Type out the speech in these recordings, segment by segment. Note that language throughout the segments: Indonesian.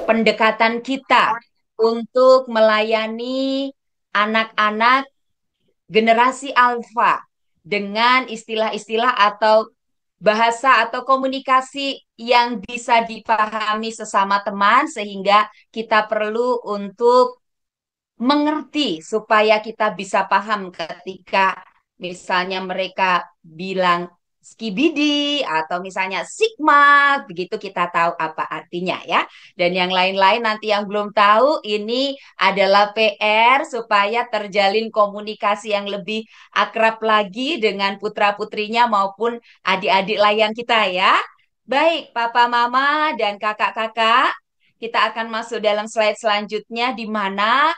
pendekatan kita untuk melayani anak-anak generasi alfa dengan istilah-istilah atau bahasa atau komunikasi yang bisa dipahami sesama teman sehingga kita perlu untuk mengerti supaya kita bisa paham ketika misalnya mereka bilang skibidi atau misalnya sigma, begitu kita tahu apa artinya ya. Dan yang lain-lain nanti yang belum tahu ini adalah PR supaya terjalin komunikasi yang lebih akrab lagi dengan putra-putrinya maupun adik-adik layan kita ya. Baik, Papa Mama dan kakak-kakak, kita akan masuk dalam slide selanjutnya di mana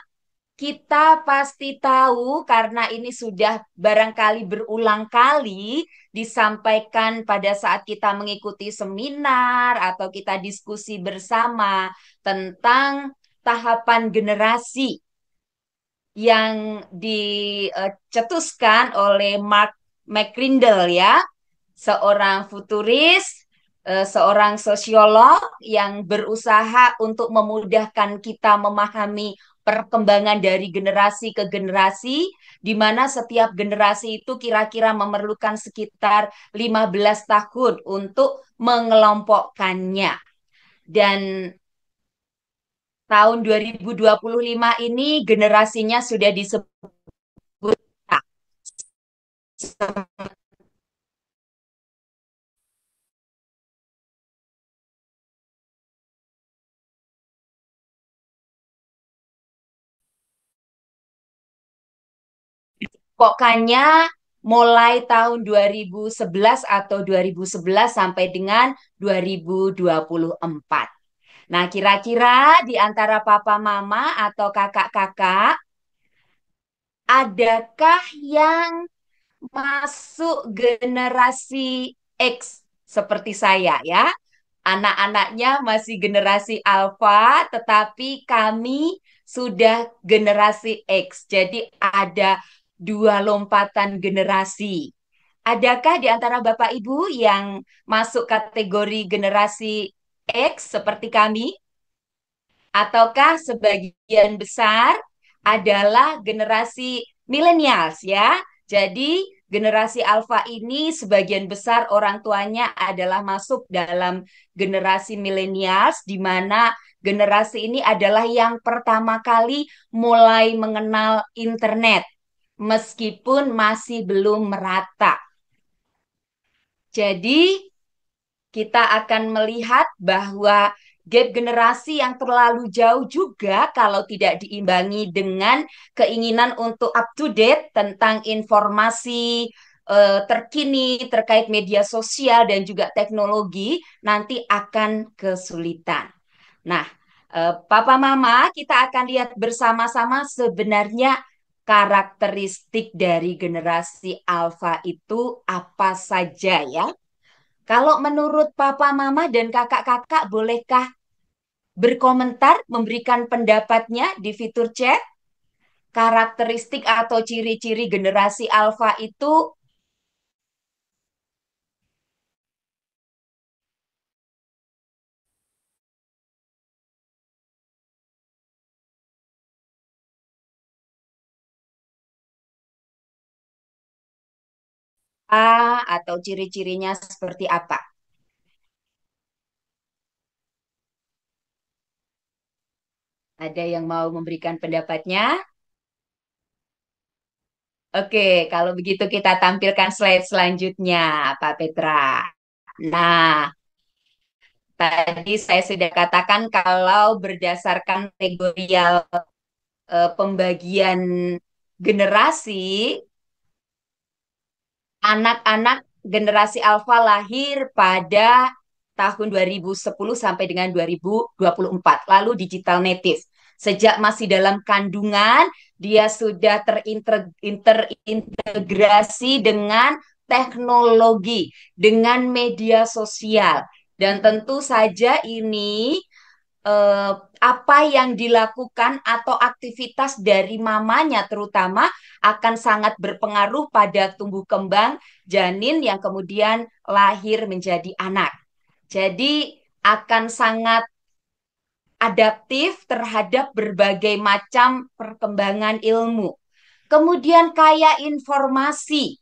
kita pasti tahu karena ini sudah barangkali berulang kali disampaikan pada saat kita mengikuti seminar atau kita diskusi bersama tentang tahapan generasi yang dicetuskan oleh Mark McCrindle ya, seorang futuris, seorang sosiolog yang berusaha untuk memudahkan kita memahami perkembangan dari generasi ke generasi, di mana setiap generasi itu kira-kira memerlukan sekitar 15 tahun untuk mengelompokkannya. Dan tahun 2025 ini generasinya sudah disebut pokoknya mulai tahun 2011 atau 2011 sampai dengan 2024. Nah, kira-kira di antara papa mama atau kakak-kakak, adakah yang masuk generasi X seperti saya ya? Anak-anaknya masih generasi alfa, tetapi kami sudah generasi X. Jadi ada dua lompatan generasi. Adakah di antara Bapak Ibu yang masuk kategori generasi X seperti kami? Ataukah sebagian besar adalah generasi millennials ya? Jadi generasi alfa ini sebagian besar orang tuanya adalah masuk dalam generasi millennials di mana generasi ini adalah yang pertama kali mulai mengenal internet meskipun masih belum merata. Jadi kita akan melihat bahwa gap generasi yang terlalu jauh juga kalau tidak diimbangi dengan keinginan untuk up to date tentang informasi terkini terkait media sosial dan juga teknologi nanti akan kesulitan. Nah, Papa Mama, kita akan lihat bersama-sama sebenarnya karakteristik dari generasi alfa itu apa saja ya. Kalau menurut Papa, Mama, dan kakak-kakak, bolehkah berkomentar, memberikan pendapatnya di fitur chat? Karakteristik atau ciri-ciri generasi alfa itu apa atau ciri-cirinya seperti apa? Ada yang mau memberikan pendapatnya? Oke, kalau begitu kita tampilkan slide selanjutnya, Pak Petra. Nah, tadi saya sudah katakan kalau berdasarkan kategorial pembagian generasi, anak-anak generasi alfa lahir pada tahun 2010 sampai dengan 2024. Lalu digital native. Sejak masih dalam kandungan, dia sudah terintegrasi dengan teknologi, dengan media sosial. Dan tentu saja ini apa yang dilakukan atau aktivitas dari mamanya terutama akan sangat berpengaruh pada tumbuh kembang janin yang kemudian lahir menjadi anak. Jadi akan sangat adaptif terhadap berbagai macam perkembangan ilmu. Kemudian kaya informasi,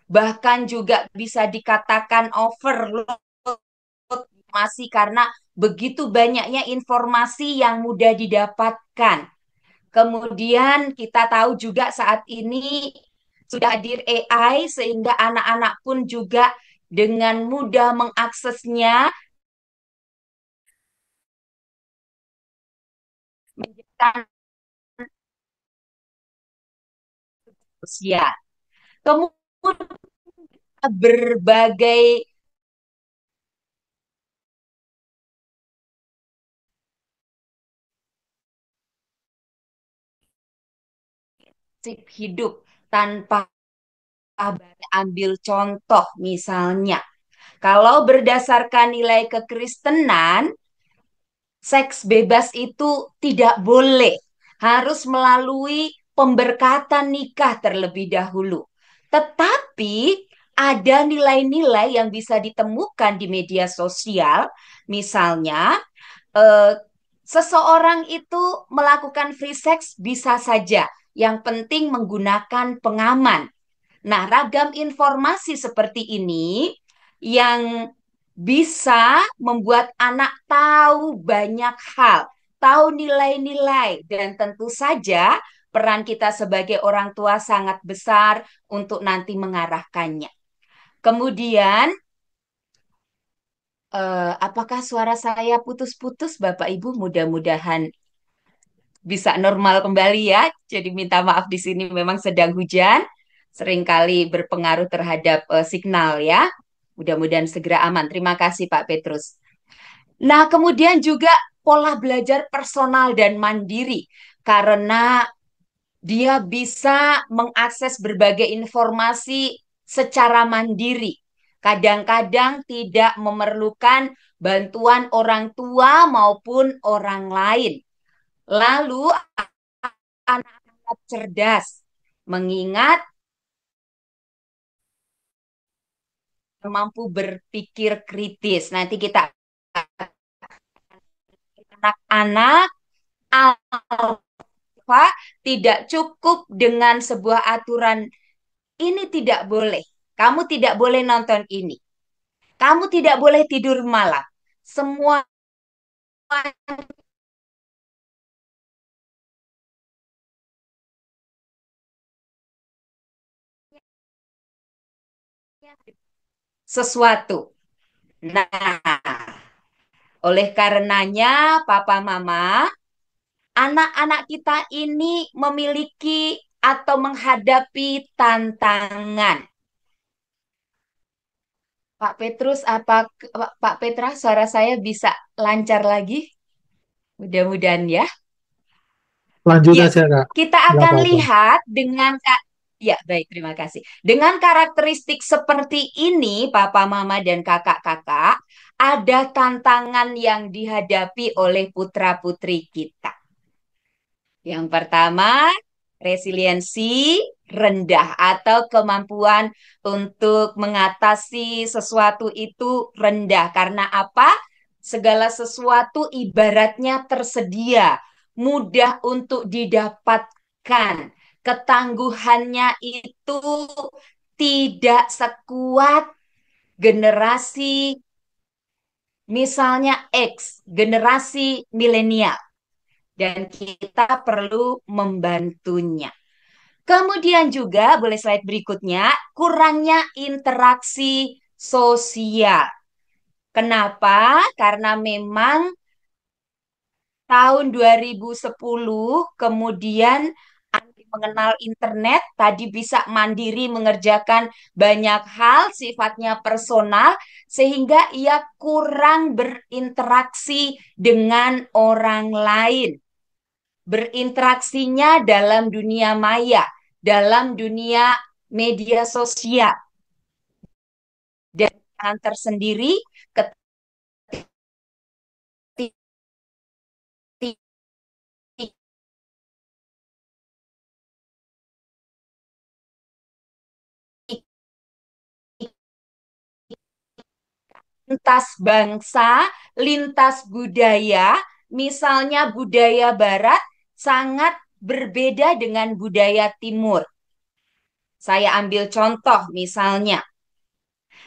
bahkan juga bisa dikatakan overload informasi karena begitu banyaknya informasi yang mudah didapatkan. Kemudian kita tahu juga saat ini sudah hadir AI sehingga anak-anak pun juga dengan mudah mengaksesnya menjadikan sosial. Kemudian berbagai sip hidup tanpa ambil contoh misalnya. Kalau berdasarkan nilai kekristenan, seks bebas itu tidak boleh. Harus melalui pemberkatan nikah terlebih dahulu. Tetapi ada nilai-nilai yang bisa ditemukan di media sosial, misalnya eh, seseorang itu melakukan free sex bisa saja. Yang penting menggunakan pengaman. Nah, ragam informasi seperti ini yang bisa membuat anak tahu banyak hal, tahu nilai-nilai, dan tentu saja peran kita sebagai orang tua sangat besar untuk nanti mengarahkannya. Kemudian, apakah suara saya putus-putus, Bapak Ibu? Mudah-mudahan bisa normal kembali ya. Jadi minta maaf di sini memang sedang hujan, seringkali berpengaruh terhadap signal ya. Mudah-mudahan segera aman. Terima kasih Pak Petrus. Nah, kemudian juga pola belajar personal dan mandiri karena dia bisa mengakses berbagai informasi secara mandiri. Kadang-kadang tidak memerlukan bantuan orang tua maupun orang lain. Lalu anak-anak cerdas, mengingat mampu berpikir kritis. Nanti kita anak-anak alfa tidak cukup dengan sebuah aturan ini tidak boleh. Kamu tidak boleh nonton ini. Kamu tidak boleh tidur malam. Semua sesuatu. Nah, oleh karenanya papa mama, anak-anak kita ini memiliki atau menghadapi tantangan. Pak Petrus, Pak Petra, suara saya bisa lancar lagi? Mudah-mudahan ya. Lanjut Ya, aja, Kak. kita Nggak akan apa-apa. lihat dengan ya, baik, terima kasih. Dengan karakteristik seperti ini, Papa, Mama, dan kakak-kakak, ada tantangan yang dihadapi oleh putra-putri kita. Yang pertama, resiliensi rendah atau kemampuan untuk mengatasi sesuatu itu rendah. Karena apa? Segala sesuatu ibaratnya tersedia, mudah untuk didapatkan. Ketangguhannya itu tidak sekuat generasi misalnya X, generasi milenial dan kita perlu membantunya. Kemudian juga boleh slide berikutnya, kurangnya interaksi sosial. Kenapa? Karena memang tahun 2010 kemudian mengenal internet, tadi bisa mandiri mengerjakan banyak hal sifatnya personal sehingga ia kurang berinteraksi dengan orang lain. Berinteraksinya dalam dunia maya, dalam dunia media sosial. Dan tersendiri ketika lintas bangsa, lintas budaya, misalnya budaya Barat sangat berbeda dengan budaya Timur. Saya ambil contoh misalnya,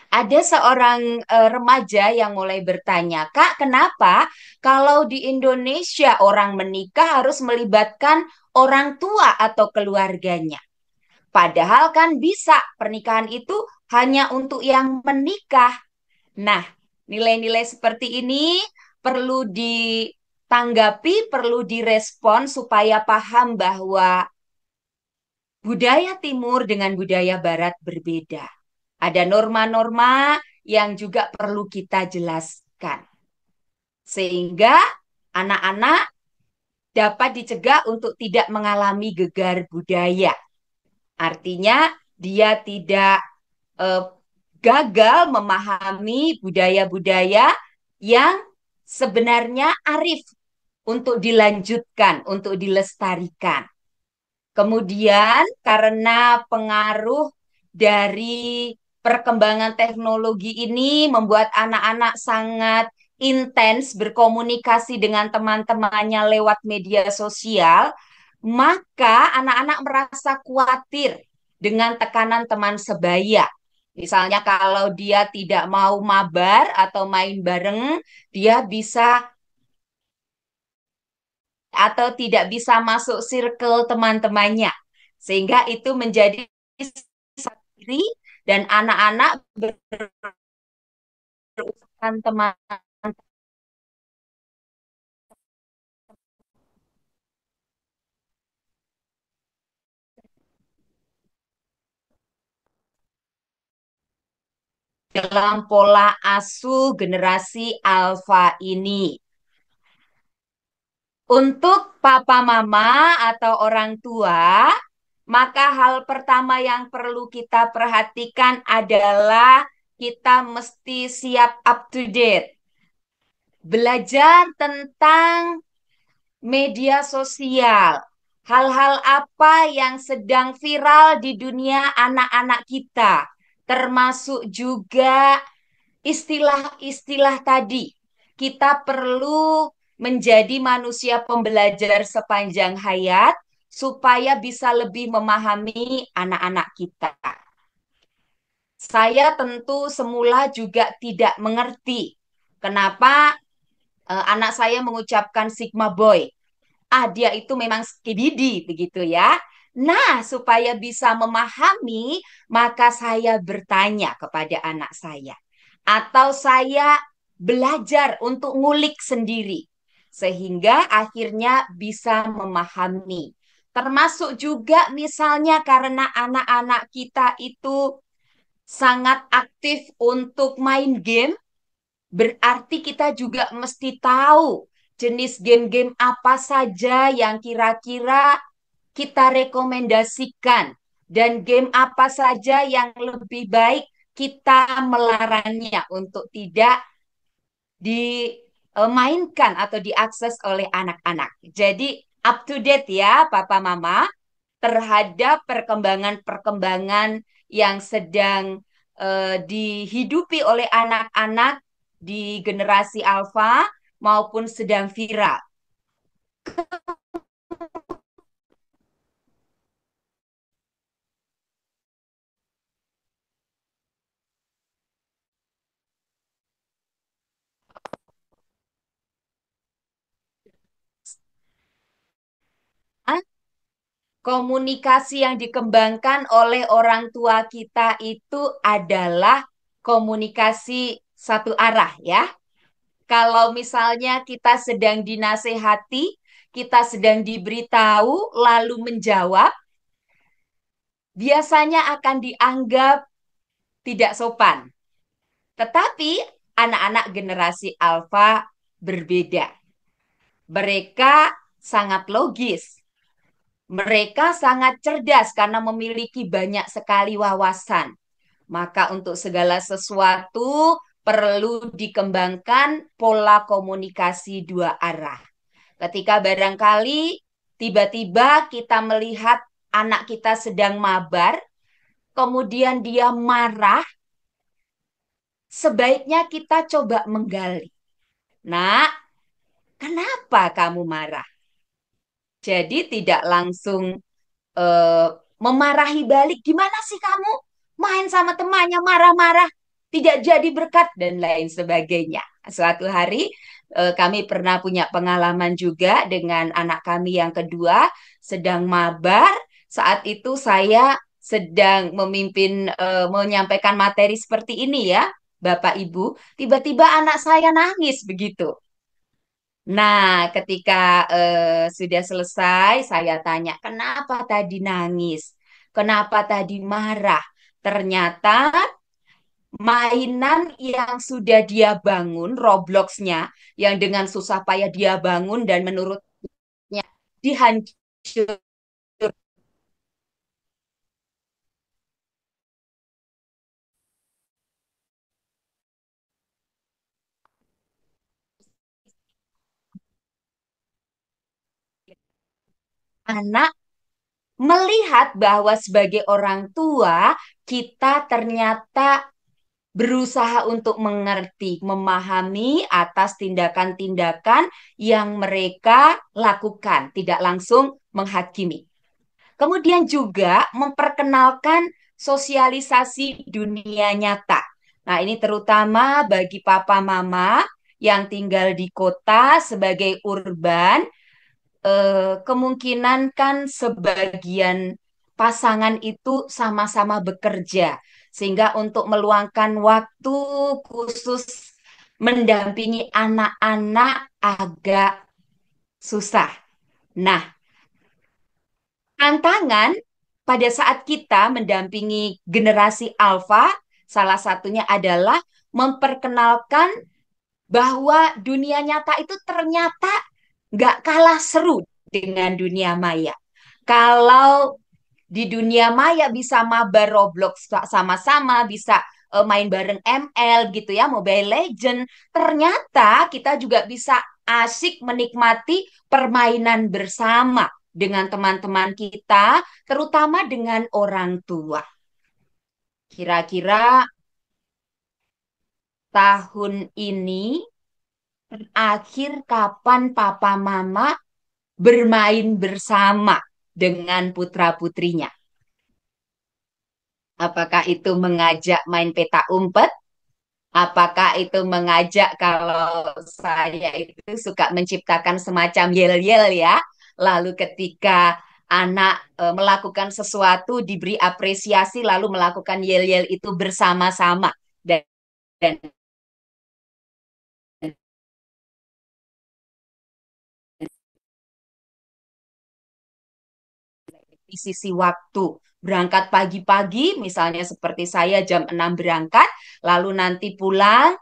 ada seorang remaja yang mulai bertanya, Kak, kenapa kalau di Indonesia orang menikah harus melibatkan orang tua atau keluarganya? Padahal kan bisa pernikahan itu hanya untuk yang menikah. Nah, nilai-nilai seperti ini perlu ditanggapi, perlu direspon supaya paham bahwa budaya Timur dengan budaya Barat berbeda. Ada norma-norma yang juga perlu kita jelaskan. Sehingga anak-anak dapat dicegah untuk tidak mengalami gegar budaya. Artinya dia tidak eh, gagal memahami budaya-budaya yang sebenarnya arif untuk dilanjutkan, untuk dilestarikan. Kemudian karena pengaruh dari perkembangan teknologi ini membuat anak-anak sangat intens berkomunikasi dengan teman-temannya lewat media sosial, maka anak-anak merasa khawatir dengan tekanan teman sebaya. Misalnya kalau dia tidak mau mabar atau main bareng, dia bisa atau tidak bisa masuk circle teman-temannya. Sehingga itu menjadi diri dan anak-anak berusaha teman dalam pola asuh generasi alfa ini. Untuk papa mama atau orang tua, maka hal pertama yang perlu kita perhatikan adalah kita mesti siap up to date. Belajar tentang media sosial. Hal-hal apa yang sedang viral di dunia anak-anak kita, termasuk juga istilah-istilah tadi. Kita perlu menjadi manusia pembelajar sepanjang hayat supaya bisa lebih memahami anak-anak kita. Saya tentu semula juga tidak mengerti kenapa anak saya mengucapkan Sigma Boy. Dia itu memang skibidi begitu ya. Nah, supaya bisa memahami, maka saya bertanya kepada anak saya. Atau saya belajar untuk ngulik sendiri. Sehingga akhirnya bisa memahami. Termasuk juga misalnya karena anak-anak kita itu sangat aktif untuk main game, berarti kita juga mesti tahu jenis game-game apa saja yang kira-kira kita rekomendasikan dan game apa saja yang lebih baik kita melarangnya untuk tidak dimainkan atau diakses oleh anak-anak. Jadi up to date ya Papa Mama terhadap perkembangan-perkembangan yang sedang dihidupi oleh anak-anak di generasi alfa maupun sedang viral. Komunikasi yang dikembangkan oleh orang tua kita itu adalah komunikasi satu arah ya. Kalau misalnya kita sedang dinasehati, kita sedang diberitahu, lalu menjawab, biasanya akan dianggap tidak sopan. Tetapi anak-anak generasi alfa berbeda. Mereka sangat logis. Mereka sangat cerdas karena memiliki banyak sekali wawasan. Maka untuk segala sesuatu perlu dikembangkan pola komunikasi dua arah. Ketika barangkali tiba-tiba kita melihat anak kita sedang mabar, kemudian dia marah, sebaiknya kita coba menggali. Nah, kenapa kamu marah? Jadi tidak langsung eh, memarahi balik. Gimana sih kamu main sama temannya marah-marah, tidak jadi berkat dan lain sebagainya. Suatu hari kami pernah punya pengalaman juga dengan anak kami yang kedua sedang mabar. Saat itu saya sedang menyampaikan materi seperti ini ya, Bapak Ibu. Tiba-tiba anak saya nangis begitu. Nah, ketika sudah selesai, saya tanya, kenapa tadi nangis? Kenapa tadi marah? Ternyata mainan yang sudah dia bangun, Roblox-nya, yang dengan susah payah dia bangun dan menurutnya dihancurkan. Anak melihat bahwa sebagai orang tua, kita ternyata berusaha untuk mengerti, memahami atas tindakan-tindakan yang mereka lakukan, tidak langsung menghakimi. Kemudian juga memperkenalkan sosialisasi dunia nyata. Nah, ini terutama bagi papa mama yang tinggal di kota sebagai urban, kemungkinan kan sebagian pasangan itu sama-sama bekerja, sehingga untuk meluangkan waktu khusus mendampingi anak-anak agak susah. Nah, tantangan pada saat kita mendampingi generasi alfa, salah satunya adalah memperkenalkan bahwa dunia nyata itu ternyata nggak kalah seru dengan dunia maya. Kalau di dunia maya bisa mabar Roblox sama-sama, bisa main bareng ML gitu ya, Mobile Legend, ternyata kita juga bisa asik menikmati permainan bersama dengan teman-teman kita, terutama dengan orang tua. Kira-kira tahun ini akhir kapan papa mama bermain bersama dengan putra-putrinya? Apakah itu mengajak main peta umpet? Apakah itu mengajak kalau saya itu suka menciptakan semacam yel-yel ya. Lalu ketika anak melakukan sesuatu diberi apresiasi lalu melakukan yel-yel itu bersama-sama. Dan di sisi waktu. Berangkat pagi-pagi, misalnya seperti saya jam 6 berangkat, lalu nanti pulang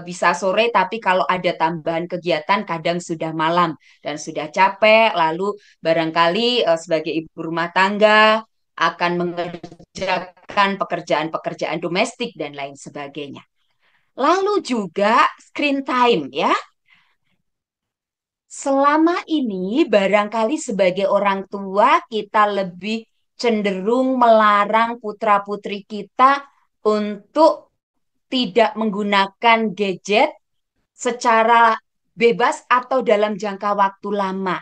bisa sore, tapi kalau ada tambahan kegiatan kadang sudah malam dan sudah capek, lalu barangkali sebagai ibu rumah tangga akan mengerjakan pekerjaan-pekerjaan domestik dan lain sebagainya. Lalu juga screen time ya. Selama ini, barangkali sebagai orang tua, kita lebih cenderung melarang putra-putri kita untuk tidak menggunakan gadget secara bebas atau dalam jangka waktu lama.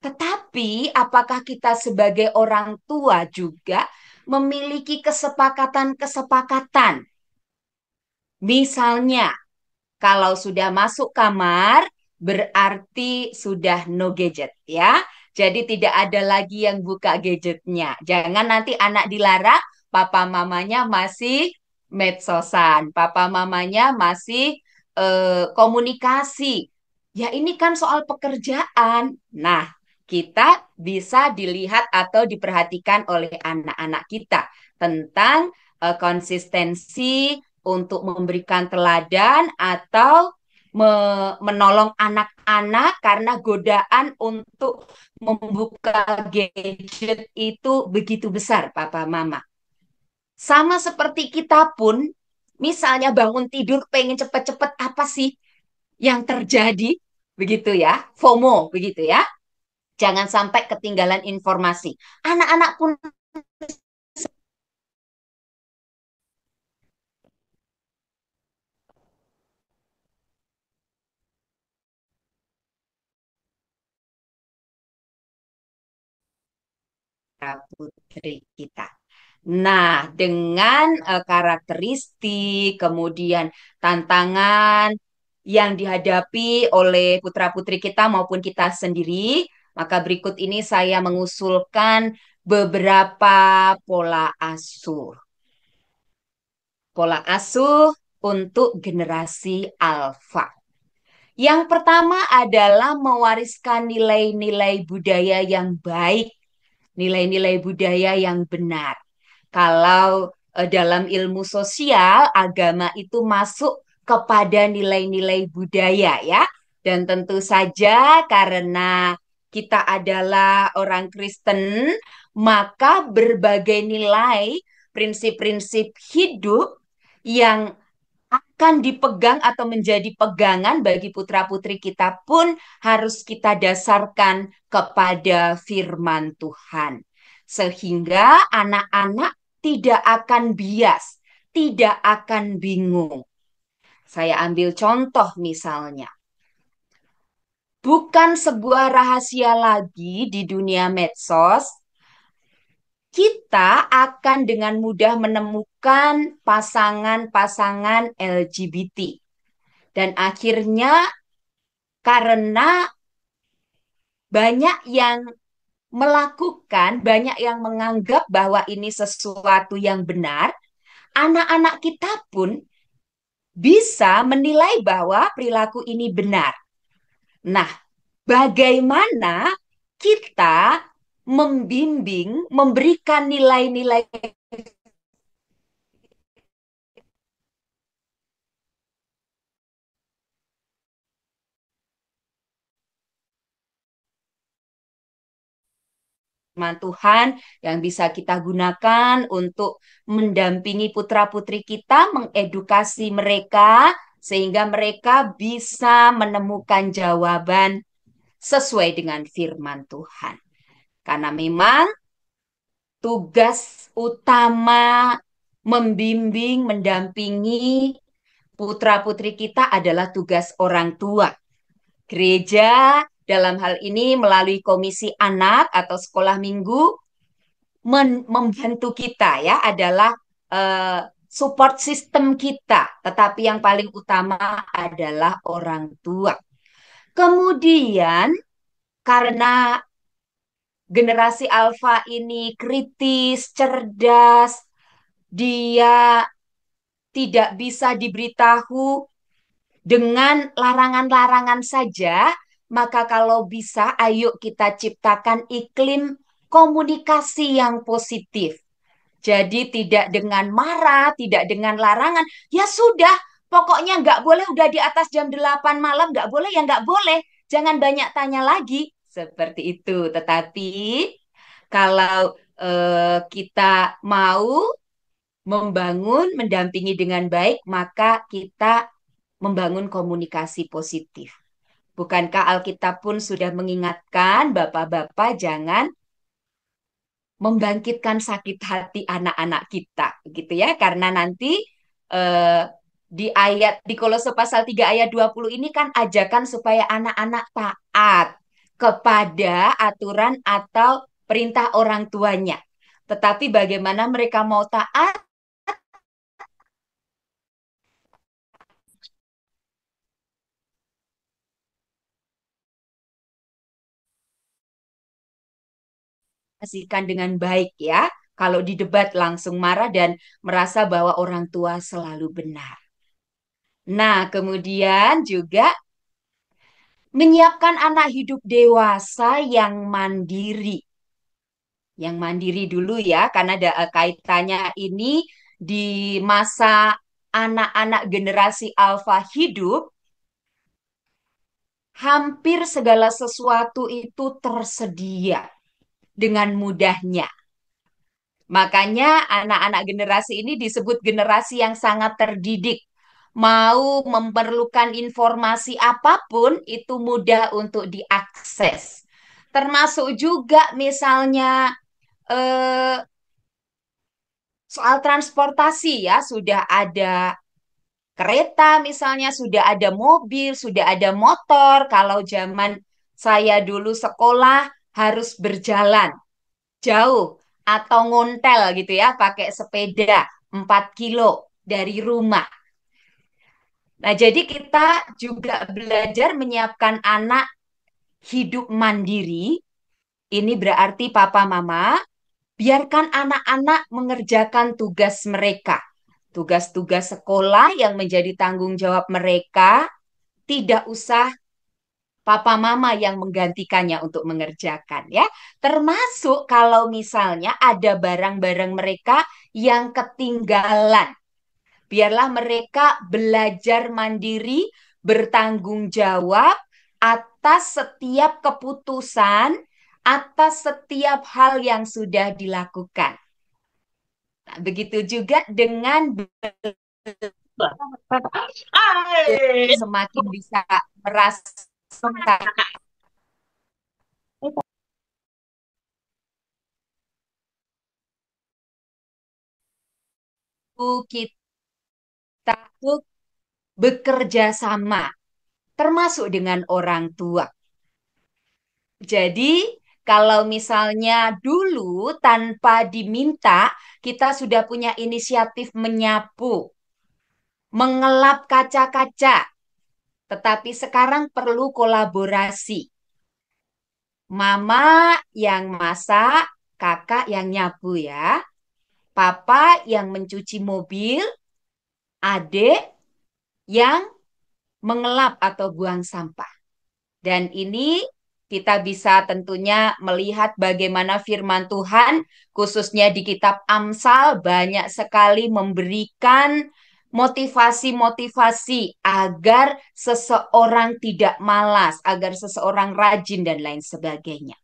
Tetapi, apakah kita sebagai orang tua juga memiliki kesepakatan-kesepakatan? Misalnya, kalau sudah masuk kamar, berarti sudah no gadget ya. Jadi tidak ada lagi yang buka gadgetnya. Jangan nanti anak dilarang, papa mamanya masih medsosan, papa mamanya masih komunikasi. Ya ini kan soal pekerjaan. Nah, kita bisa dilihat atau diperhatikan oleh anak-anak kita tentang konsistensi untuk memberikan teladan atau menolong anak-anak karena godaan untuk membuka gadget itu begitu besar, Papa Mama. Sama seperti kita pun, misalnya bangun tidur pengen cepet-cepet apa sih yang terjadi? Begitu ya, FOMO begitu ya. Jangan sampai ketinggalan informasi. Anak-anak pun putri kita. Nah, dengan karakteristik, kemudian tantangan yang dihadapi oleh putra-putri kita maupun kita sendiri, maka berikut ini saya mengusulkan beberapa pola asuh. Pola asuh untuk generasi alfa. Yang pertama adalah mewariskan nilai-nilai budaya yang baik, nilai-nilai budaya yang benar. Kalau dalam ilmu sosial, agama itu masuk kepada nilai-nilai budaya ya. Dan tentu saja karena kita adalah orang Kristen, maka berbagai nilai, prinsip-prinsip hidup yang akan dipegang atau menjadi pegangan bagi putra-putri kita pun harus kita dasarkan kepada firman Tuhan. Sehingga anak-anak tidak akan bias, tidak akan bingung. Saya ambil contoh misalnya. Bukan sebuah rahasia lagi di dunia medsos, kita akan dengan mudah menemukan pasangan-pasangan LGBT. Dan akhirnya karena banyak yang melakukan, banyak yang menganggap bahwa ini sesuatu yang benar, anak-anak kita pun bisa menilai bahwa perilaku ini benar. Nah, bagaimana kita membimbing, memberikan nilai-nilai firman Tuhan yang bisa kita gunakan untuk mendampingi putra-putri kita, mengedukasi mereka, sehingga mereka bisa menemukan jawaban sesuai dengan firman Tuhan. Karena memang tugas utama membimbing, mendampingi putra-putri kita adalah tugas orang tua. Gereja dalam hal ini melalui komisi anak atau sekolah minggu membantu kita ya adalah support system kita, tetapi yang paling utama adalah orang tua. Kemudian karena generasi alfa ini kritis, cerdas, dia tidak bisa diberitahu dengan larangan-larangan saja, maka kalau bisa ayo kita ciptakan iklim komunikasi yang positif. Jadi tidak dengan marah, tidak dengan larangan. Ya sudah, pokoknya nggak boleh udah di atas jam 8 malam, nggak boleh ya nggak boleh. Jangan banyak tanya lagi. Seperti itu. Tetapi kalau kita mau membangun, mendampingi dengan baik, maka kita membangun komunikasi positif. Bukankah Alkitab pun sudah mengingatkan bapak-bapak jangan membangkitkan sakit hati anak-anak kita, gitu ya? Karena nanti eh, di Kolose pasal 3 ayat 20 ini kan ajakan supaya anak-anak taat kepada aturan atau perintah orang tuanya. Tetapi bagaimana mereka mau taat? Kasihkan dengan baik ya. Kalau di debat langsung marah dan merasa bahwa orang tua selalu benar. Nah, kemudian juga menyiapkan anak hidup dewasa yang mandiri. Yang mandiri dulu ya, karena ada kaitannya ini di masa anak-anak generasi alfa hidup, hampir segala sesuatu itu tersedia dengan mudahnya. Makanya anak-anak generasi ini disebut generasi yang sangat terdidik. Mau memerlukan informasi apapun itu mudah untuk diakses. Termasuk juga misalnya eh, soal transportasi ya, sudah ada kereta misalnya, sudah ada mobil, sudah ada motor. Kalau zaman saya dulu sekolah harus berjalan. jauh atau ngontel gitu ya, pakai sepeda 4 kilo dari rumah. Nah, jadi kita juga belajar menyiapkan anak hidup mandiri. Ini berarti papa mama, biarkan anak-anak mengerjakan tugas mereka. Tugas-tugas sekolah yang menjadi tanggung jawab mereka, tidak usah papa mama yang menggantikannya untuk mengerjakan ya. Termasuk kalau misalnya ada barang-barang mereka yang ketinggalan. Biarlah mereka belajar mandiri, bertanggung jawab atas setiap keputusan, atas setiap hal yang sudah dilakukan. Nah, begitu juga dengan semakin bisa merasakan kita tuh bekerja sama, termasuk dengan orang tua. Jadi, kalau misalnya dulu tanpa diminta, kita sudah punya inisiatif menyapu, mengelap kaca-kaca, tetapi sekarang perlu kolaborasi. Mama yang masak, kakak yang nyapu ya, papa yang mencuci mobil, adik yang mengelap atau buang sampah. Dan ini kita bisa tentunya melihat bagaimana firman Tuhan, khususnya di kitab Amsal, banyak sekali memberikan motivasi-motivasi agar seseorang tidak malas, agar seseorang rajin, dan lain sebagainya.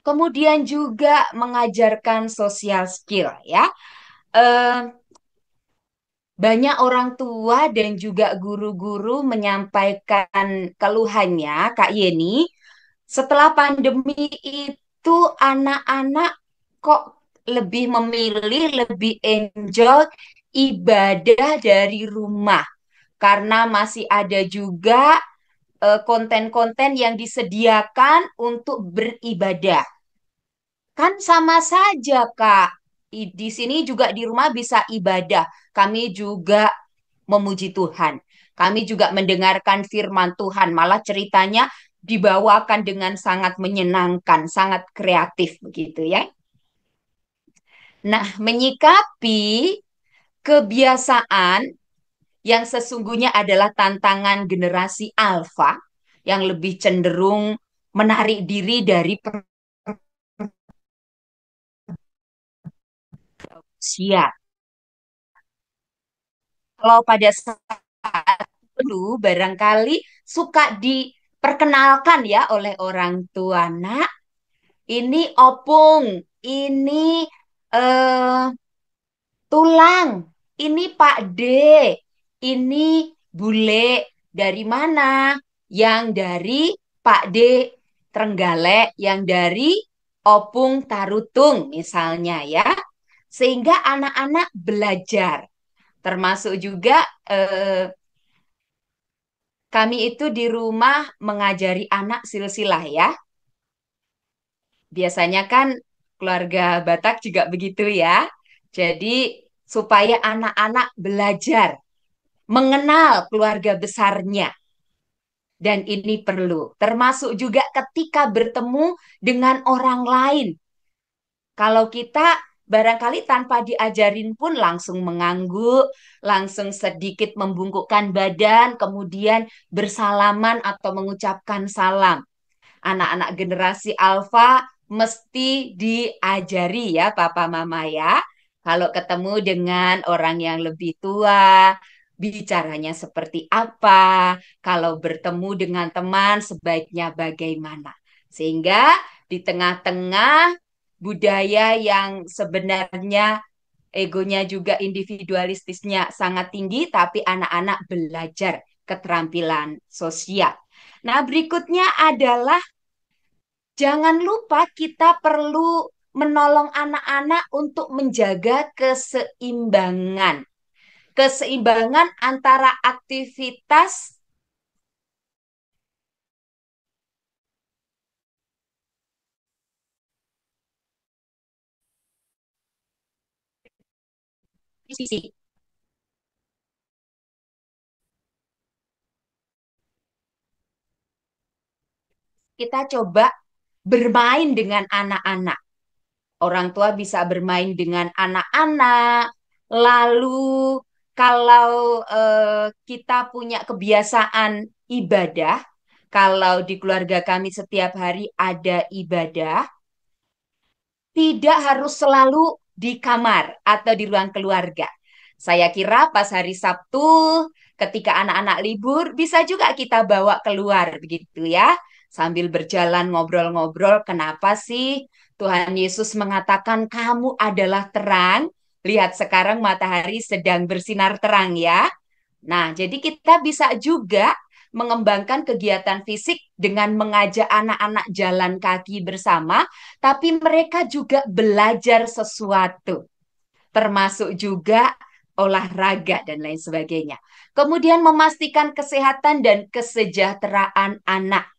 Kemudian juga mengajarkan social skill, ya. Eh, banyak orang tua dan juga guru-guru menyampaikan keluhannya, Kak Yeni, setelah pandemi itu anak-anak kok lebih memilih, lebih enjoy ibadah dari rumah. Karena masih ada juga konten-konten yang disediakan untuk beribadah. Kan sama saja, Kak. Di sini juga di rumah bisa ibadah. Kami juga memuji Tuhan. Kami juga mendengarkan firman Tuhan. Malah ceritanya dibawakan dengan sangat menyenangkan, sangat kreatif begitu ya. Nah, menyikapi kebiasaan yang sesungguhnya adalah tantangan generasi alfa yang lebih cenderung menarik diri dari usia. Kalau pada saat dulu barangkali suka diperkenalkan ya oleh orang tua. Nak, ini opung, ini eh, tulang, ini Pak D, ini bule. Dari mana? Yang dari Pak D Trenggalek, yang dari opung Tarutung misalnya ya. Sehingga anak-anak belajar. Termasuk juga kami itu di rumah mengajari anak silsilah ya. Biasanya kan keluarga Batak juga begitu ya. Jadi supaya anak-anak belajar mengenal keluarga besarnya. Dan ini perlu. Termasuk juga ketika bertemu dengan orang lain. Kalau kita barangkali tanpa diajarin pun langsung mengangguk, langsung sedikit membungkukkan badan, kemudian bersalaman atau mengucapkan salam. Anak-anak generasi alfa mesti diajari ya papa mama ya. Kalau ketemu dengan orang yang lebih tua, bicaranya seperti apa. Kalau bertemu dengan teman, sebaiknya bagaimana. Sehingga di tengah-tengah budaya yang sebenarnya egonya juga individualistisnya sangat tinggi, tapi anak-anak belajar keterampilan sosial. Nah, berikutnya adalah jangan lupa kita perlu menolong anak-anak untuk menjaga keseimbangan. Keseimbangan antara aktivitas Sisi. Kita coba bermain dengan anak-anak. Orang tua bisa bermain dengan anak-anak. Lalu kalau kita punya kebiasaan ibadah, kalau di keluarga kami setiap hari ada ibadah, tidak harus selalu di kamar atau di ruang keluarga. Saya kira pas hari Sabtu, ketika anak-anak libur, bisa juga kita bawa keluar begitu ya. Sambil berjalan ngobrol-ngobrol, kenapa sih Tuhan Yesus mengatakan kamu adalah terang? Lihat sekarang matahari sedang bersinar terang ya. Nah, jadi kita bisa juga mengembangkan kegiatan fisik dengan mengajak anak-anak jalan kaki bersama, tapi mereka juga belajar sesuatu, termasuk juga olahraga dan lain sebagainya. Kemudian memastikan kesehatan dan kesejahteraan anak.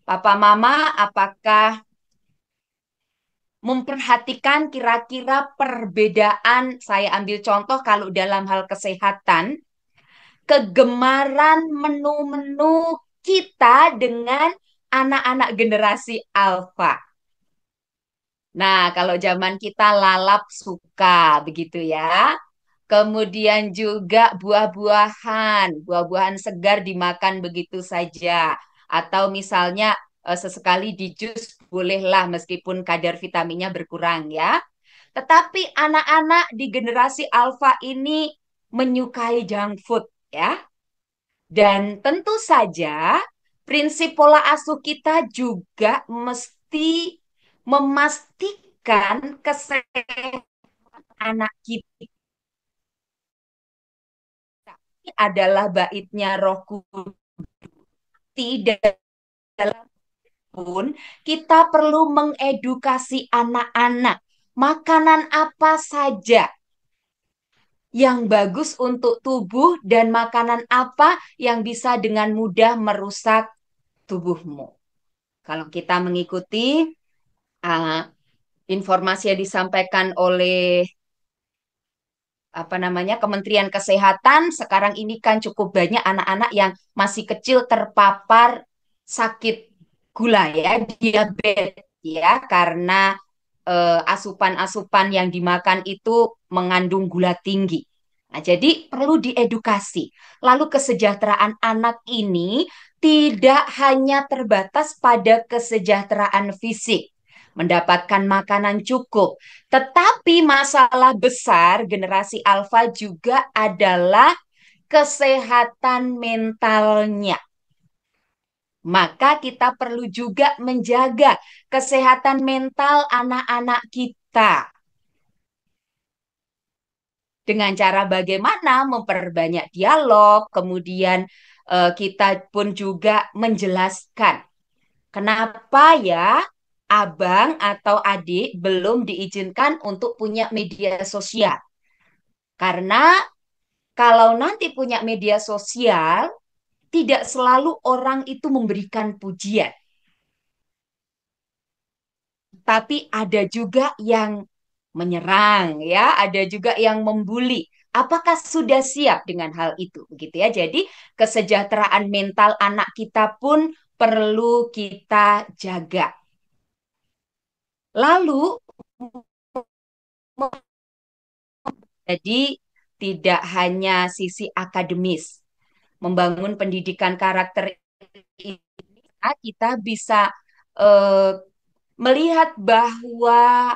Papa Mama, apakah memperhatikan kira-kira perbedaan, saya ambil contoh kalau dalam hal kesehatan, kegemaran menu-menu kita dengan anak-anak generasi alfa. Nah, kalau zaman kita lalap suka begitu ya. Kemudian juga buah-buahan, buah-buahan segar dimakan begitu saja. Atau misalnya sesekali di jus bolehlah meskipun kadar vitaminnya berkurang ya. Tetapi anak-anak di generasi alfa ini menyukai junk food ya. Dan tentu saja prinsip pola asuh kita juga mesti memastikan kesehatan anak kita adalah baitnya Roh Kudus. Tidak pun kita perlu mengedukasi anak-anak makanan apa saja yang bagus untuk tubuh dan makanan apa yang bisa dengan mudah merusak tubuhmu. Kalau kita mengikuti uh, informasi yang disampaikan oleh apa namanya Kementerian Kesehatan, sekarang ini kan cukup banyak anak-anak yang masih kecil terpapar sakit gula ya, diabetes ya, karena asupan-asupan yang dimakan itu mengandung gula tinggi. Nah, jadi perlu diedukasi. Lalu kesejahteraan anak ini tidak hanya terbatas pada kesejahteraan fisik, mendapatkan makanan cukup, tetapi masalah besar generasi alfa juga adalah kesehatan mentalnya. Maka kita perlu juga menjaga kesehatan mental anak-anak kita. Dengan cara bagaimana memperbanyak dialog, kemudian kita pun juga menjelaskan kenapa ya abang atau adik belum diizinkan untuk punya media sosial. Karena kalau nanti punya media sosial, tidak selalu orang itu memberikan pujian. Tapi ada juga yang menyerang, ya, ada juga yang membuli. Apakah sudah siap dengan hal itu? Begitu ya. Jadi, kesejahteraan mental anak kita pun perlu kita jaga. Lalu, jadi tidak hanya sisi akademis, membangun pendidikan karakter ini, kita bisa eh, melihat bahwa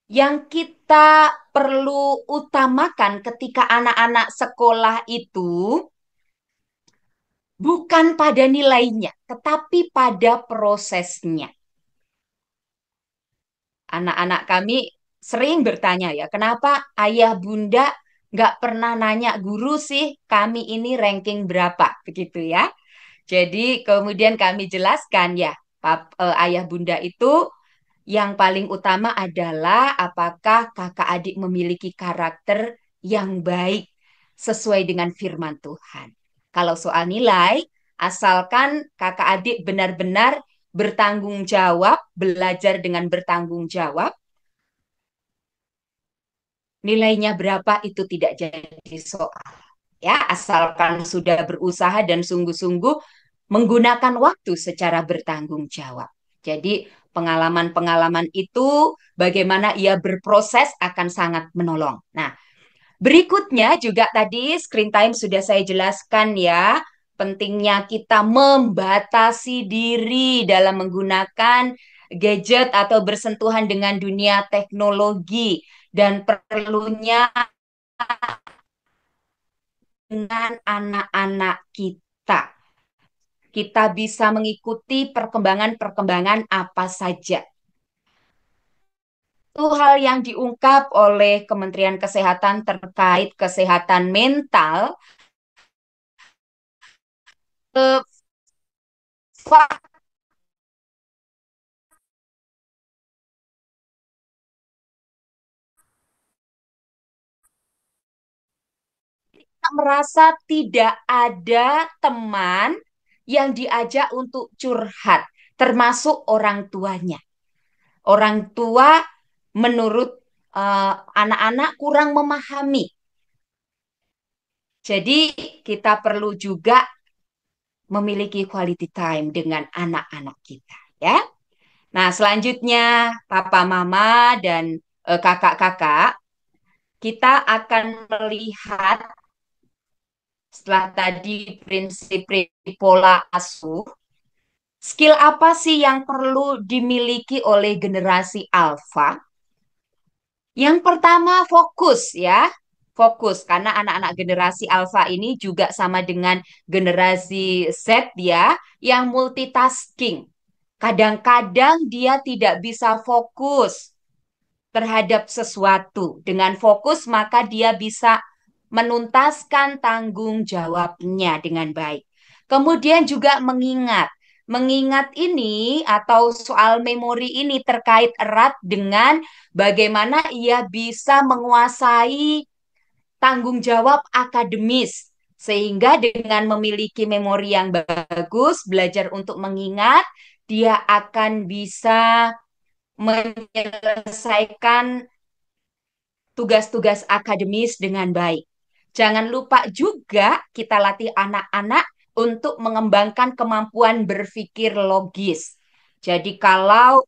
yang kita perlu utamakan ketika anak-anak sekolah itu bukan pada nilainya, tetapi pada prosesnya. Anak-anak kami sering bertanya ya, kenapa ayah bunda nggak pernah nanya guru sih kami ini ranking berapa, begitu ya. Jadi kemudian kami jelaskan ya, ayah bunda itu yang paling utama adalah apakah kakak adik memiliki karakter yang baik sesuai dengan firman Tuhan. Kalau soal nilai, asalkan kakak adik benar-benar bertanggung jawab, belajar dengan bertanggung jawab, nilainya berapa itu tidak jadi soal. Ya, asalkan sudah berusaha dan sungguh-sungguh menggunakan waktu secara bertanggung jawab. Jadi, pengalaman-pengalaman itu bagaimana ia berproses akan sangat menolong. Nah, berikutnya juga tadi screen time sudah saya jelaskan ya, pentingnya kita membatasi diri dalam menggunakan gadget atau bersentuhan dengan dunia teknologi dan perlunya dengan anak-anak kita. Kita bisa mengikuti perkembangan-perkembangan apa saja. Itu hal yang diungkap oleh Kementerian Kesehatan terkait kesehatan mental. Eh, merasa tidak ada teman yang diajak untuk curhat, termasuk orang tuanya. Orang tua menurut anak-anak kurang memahami. Jadi kita perlu juga memiliki quality time dengan anak-anak kita, ya. Nah, selanjutnya papa mama dan kakak-kakak, kita akan melihat setelah tadi prinsip-prinsip pola asuh, skill apa sih yang perlu dimiliki oleh generasi alfa? Yang pertama fokus ya. Fokus karena anak-anak generasi alfa ini juga sama dengan generasi Z ya, yang multitasking. Kadang-kadang dia tidak bisa fokus terhadap sesuatu. Dengan fokus maka dia bisa menuntaskan tanggung jawabnya dengan baik. Kemudian juga mengingat. Mengingat ini atau soal memori ini terkait erat dengan bagaimana ia bisa menguasai tanggung jawab akademis. Sehingga dengan memiliki memori yang bagus, belajar untuk mengingat, dia akan bisa menyelesaikan tugas-tugas akademis dengan baik. Jangan lupa juga kita latih anak-anak untuk mengembangkan kemampuan berpikir logis. Jadi kalau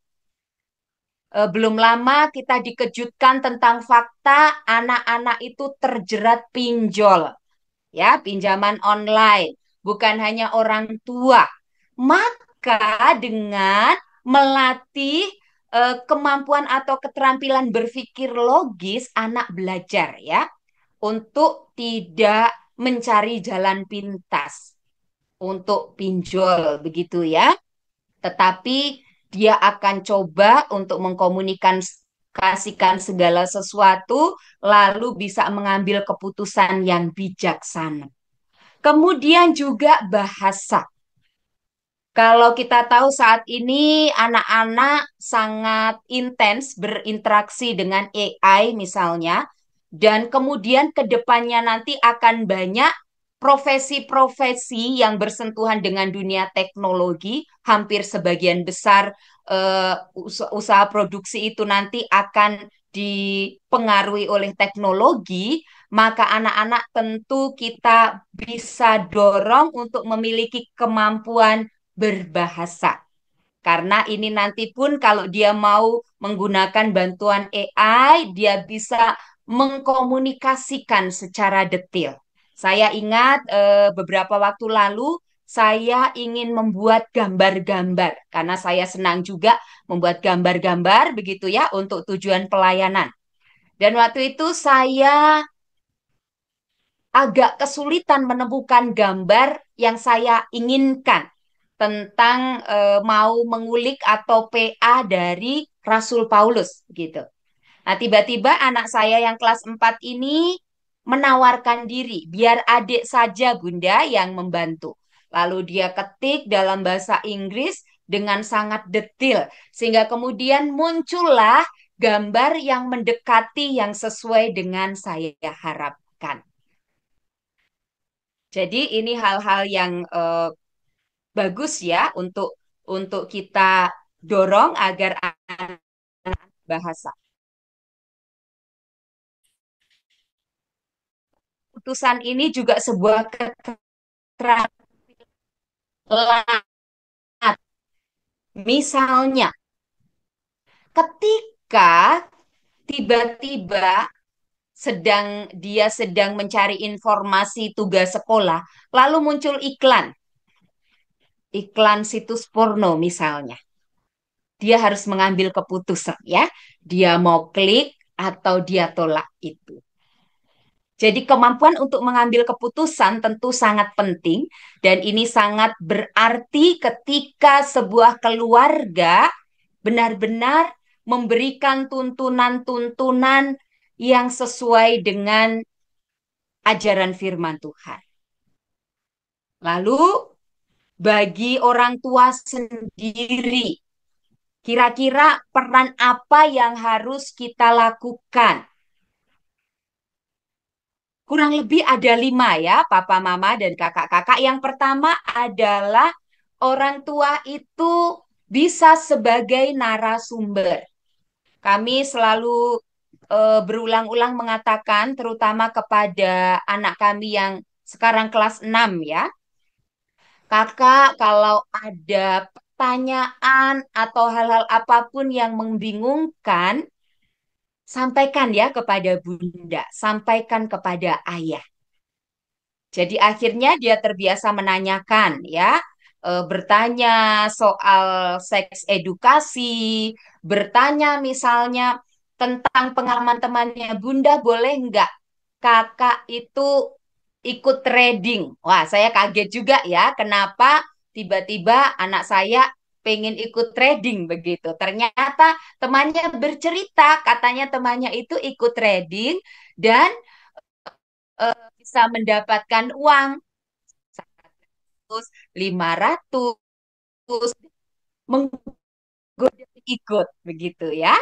belum lama kita dikejutkan tentang fakta anak-anak itu terjerat pinjol, ya, pinjaman online, bukan hanya orang tua. Maka dengan melatih kemampuan atau keterampilan berpikir logis, anak belajar ya untuk tidak mencari jalan pintas untuk pinjol begitu ya. Tetapi dia akan coba untuk mengkomunikasikan segala sesuatu lalu bisa mengambil keputusan yang bijaksana. Kemudian juga bahasa. Kalau kita tahu saat ini anak-anak sangat intens berinteraksi dengan AI misalnya, dan kemudian ke depannya nanti akan banyak profesi-profesi yang bersentuhan dengan dunia teknologi, hampir sebagian besar usaha produksi itu nanti akan dipengaruhi oleh teknologi, maka anak-anak tentu kita bisa dorong untuk memiliki kemampuan berbahasa. Karena ini nanti pun kalau dia mau menggunakan bantuan AI, dia bisa mengkomunikasikan secara detail. Saya ingat beberapa waktu lalu saya ingin membuat gambar-gambar karena saya senang juga membuat gambar-gambar begitu ya untuk tujuan pelayanan. Dan waktu itu saya agak kesulitan menemukan gambar yang saya inginkan tentang mau mengulik atau PA dari Rasul Paulus gitu. Nah, tiba-tiba anak saya yang kelas 4 ini menawarkan diri, biar adik saja Bunda yang membantu. Lalu dia ketik dalam bahasa Inggris dengan sangat detail, sehingga kemudian muncullah gambar yang mendekati yang sesuai dengan saya harapkan. Jadi ini hal-hal yang bagus ya untuk kita dorong agar bahasa. keputusan ini juga sebuah keterangan. Misalnya, ketika tiba-tiba dia sedang mencari informasi tugas sekolah, lalu muncul iklan situs porno misalnya. Dia harus mengambil keputusan ya. Dia mau klik atau dia tolak itu. Jadi kemampuan untuk mengambil keputusan tentu sangat penting dan ini sangat berarti ketika sebuah keluarga benar-benar memberikan tuntunan-tuntunan yang sesuai dengan ajaran firman Tuhan. Lalu bagi orang tua sendiri, kira-kira peran apa yang harus kita lakukan? Kurang lebih ada 5 ya, papa, mama, dan kakak-kakak. Yang pertama adalah orang tua itu bisa sebagai narasumber. Kami selalu berulang-ulang mengatakan, terutama kepada anak kami yang sekarang kelas 6 ya, kakak kalau ada pertanyaan atau hal-hal apapun yang membingungkan, sampaikan ya kepada bunda, sampaikan kepada ayah. Jadi akhirnya dia terbiasa menanyakan ya, bertanya soal seks edukasi, bertanya misalnya tentang pengalaman temannya, Bunda boleh nggak kakak itu ikut trading? Wah, saya kaget juga ya, kenapa tiba-tiba anak saya pengen ikut trading begitu. Ternyata temannya bercerita, katanya temannya itu ikut trading dan bisa mendapatkan uang 100, 500, menggoda ikut begitu ya.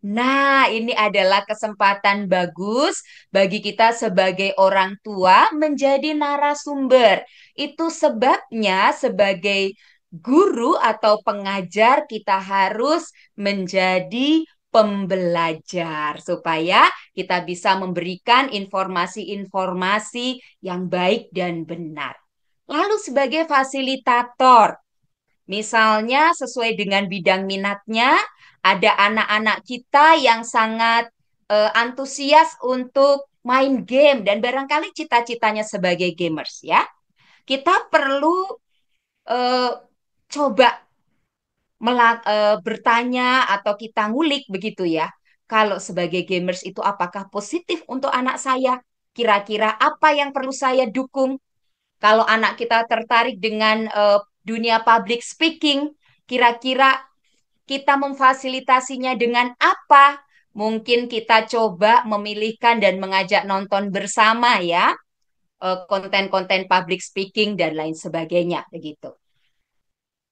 Nah, ini adalah kesempatan bagus bagi kita sebagai orang tua menjadi narasumber. Itu sebabnya sebagai guru atau pengajar kita harus menjadi pembelajar supaya kita bisa memberikan informasi-informasi yang baik dan benar. Lalu sebagai fasilitator, misalnya sesuai dengan bidang minatnya, ada anak-anak kita yang sangat antusias untuk main game dan barangkali cita-citanya sebagai gamers ya. Kita perlu eh, coba bertanya atau kita ngulik begitu ya. Kalau sebagai gamers itu apakah positif untuk anak saya? Kira-kira apa yang perlu saya dukung? Kalau anak kita tertarik dengan dunia public speaking, kira-kira kita memfasilitasinya dengan apa? Mungkin kita coba memilihkan dan mengajak nonton bersama ya, konten-konten public speaking dan lain sebagainya begitu.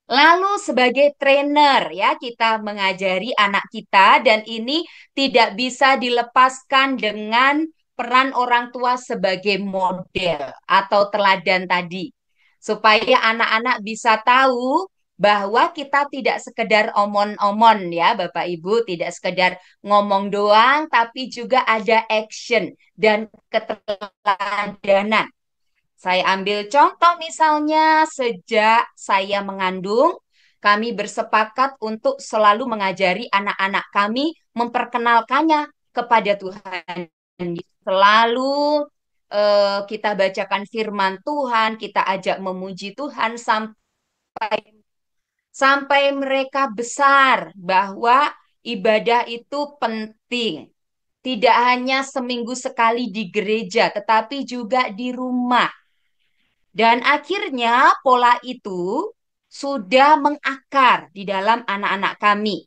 Lalu sebagai trainer ya kita mengajari anak kita dan ini tidak bisa dilepaskan dengan peran orang tua sebagai model atau teladan tadi. Supaya anak-anak bisa tahu bahwa kita tidak sekedar omon-omon ya Bapak Ibu, tidak sekedar ngomong doang tapi juga ada action dan keteladanan. Saya ambil contoh misalnya sejak saya mengandung, kami bersepakat untuk selalu mengajari anak-anak kami memperkenalkannya kepada Tuhan. Selalu kita bacakan firman Tuhan, kita ajak memuji Tuhan sampai sampai mereka besar bahwa ibadah itu penting. Tidak hanya seminggu sekali di gereja, tetapi juga di rumah. Dan akhirnya pola itu sudah mengakar di dalam anak-anak kami.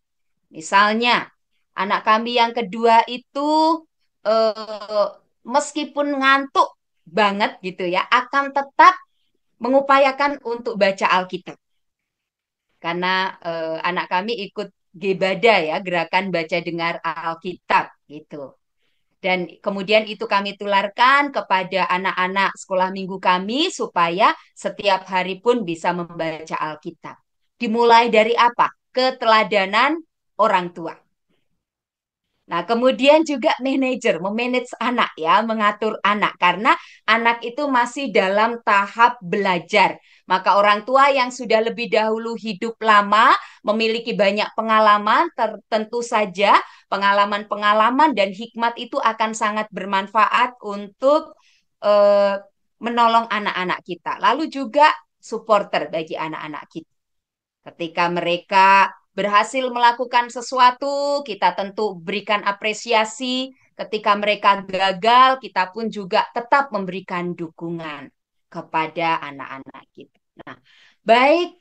Misalnya, anak kami yang kedua itu eh, meskipun ngantuk banget gitu ya, akan tetap mengupayakan untuk baca Alkitab. Karena anak kami ikut Gebada ya, gerakan baca dengar Alkitab gitu. Dan kemudian itu kami tularkan kepada anak-anak sekolah minggu kami supaya setiap hari pun bisa membaca Alkitab. Dimulai dari apa? Keteladanan orang tua. Nah, kemudian juga manajer, memanage anak ya, mengatur anak karena anak itu masih dalam tahap belajar. Maka orang tua yang sudah lebih dahulu hidup lama, memiliki banyak pengalaman, tentu saja pengalaman-pengalaman dan hikmat itu akan sangat bermanfaat untuk eh, menolong anak-anak kita. Lalu juga supporter bagi anak-anak kita. Ketika mereka berhasil melakukan sesuatu, kita tentu berikan apresiasi. Ketika mereka gagal, kita pun juga tetap memberikan dukungan kepada anak-anak kita. Nah, baik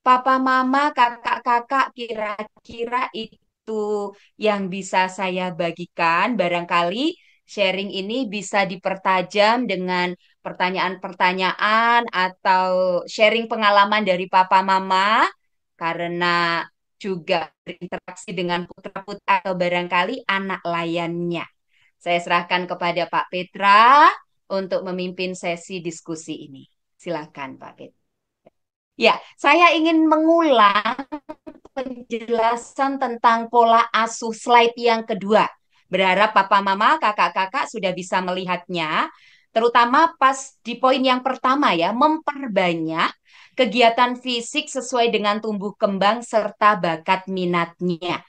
Papa, Mama, kakak-kakak, kira-kira itu yang bisa saya bagikan. Barangkali sharing ini bisa dipertajam dengan pertanyaan-pertanyaan atau sharing pengalaman dari Papa, Mama, karena juga berinteraksi dengan putra-putra atau barangkali anak layannya. Saya serahkan kepada Pak Petra untuk memimpin sesi diskusi ini. Silakan, Pak Petra. Ya, saya ingin mengulang penjelasan tentang pola asuh slide yang kedua. Berharap papa mama, kakak-kakak sudah bisa melihatnya, terutama pas di poin yang pertama ya, memperbanyak kegiatan fisik sesuai dengan tumbuh kembang serta bakat minatnya.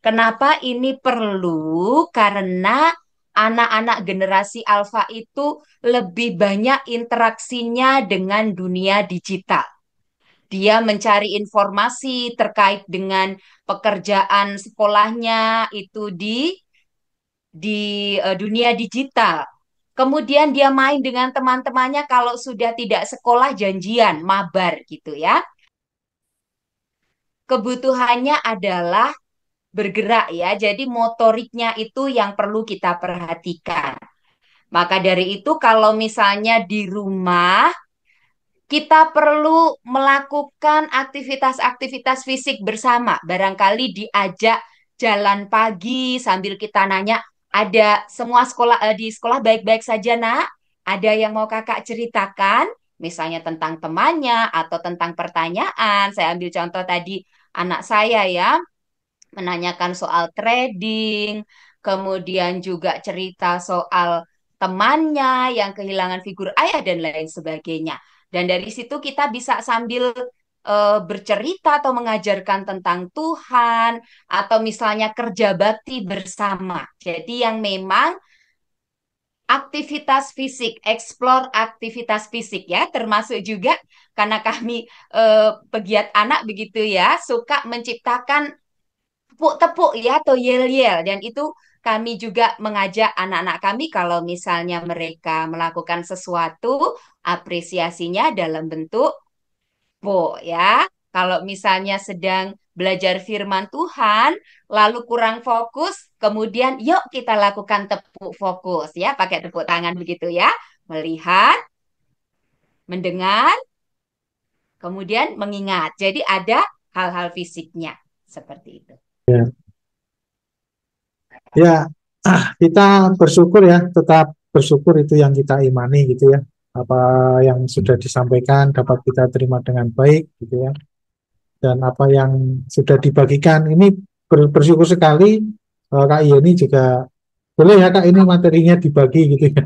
Kenapa ini perlu? Karena anak-anak generasi alfa itu lebih banyak interaksinya dengan dunia digital. Dia mencari informasi terkait dengan pekerjaan sekolahnya itu di dunia digital. Kemudian dia main dengan teman-temannya kalau sudah tidak sekolah janjian, mabar gitu ya. Kebutuhannya adalah bergerak ya. Jadi motoriknya itu yang perlu kita perhatikan. Maka dari itu kalau misalnya di rumah kita perlu melakukan aktivitas-aktivitas fisik bersama. Barangkali diajak jalan pagi sambil kita nanya, ada semua sekolah di sekolah baik-baik saja, Nak? Ada yang mau Kakak ceritakan? Misalnya tentang temannya atau tentang pertanyaan. Saya ambil contoh tadi anak saya ya, menanyakan soal trading, kemudian juga cerita soal temannya yang kehilangan figur ayah dan lain sebagainya. Dan dari situ kita bisa sambil bercerita atau mengajarkan tentang Tuhan atau misalnya kerja bakti bersama. Jadi yang memang aktivitas fisik, explore aktivitas fisik ya, termasuk juga karena kami pegiat anak begitu ya, suka menciptakan tepuk-tepuk ya atau yel-yel dan itu kami juga mengajak anak-anak kami kalau misalnya mereka melakukan sesuatu apresiasinya dalam bentuk po ya. Kalau misalnya sedang belajar firman Tuhan lalu kurang fokus, kemudian yuk kita lakukan tepuk fokus ya, pakai tepuk tangan begitu ya. Melihat, mendengar, kemudian mengingat. Jadi ada hal-hal fisiknya seperti itu. Ya, ya, kita bersyukur ya, tetap bersyukur itu yang kita imani gitu ya. Apa yang sudah disampaikan dapat kita terima dengan baik gitu ya. Dan apa yang sudah dibagikan ini bersyukur sekali. Kak Yeni juga boleh ya Kak ini materinya dibagi gitu ya.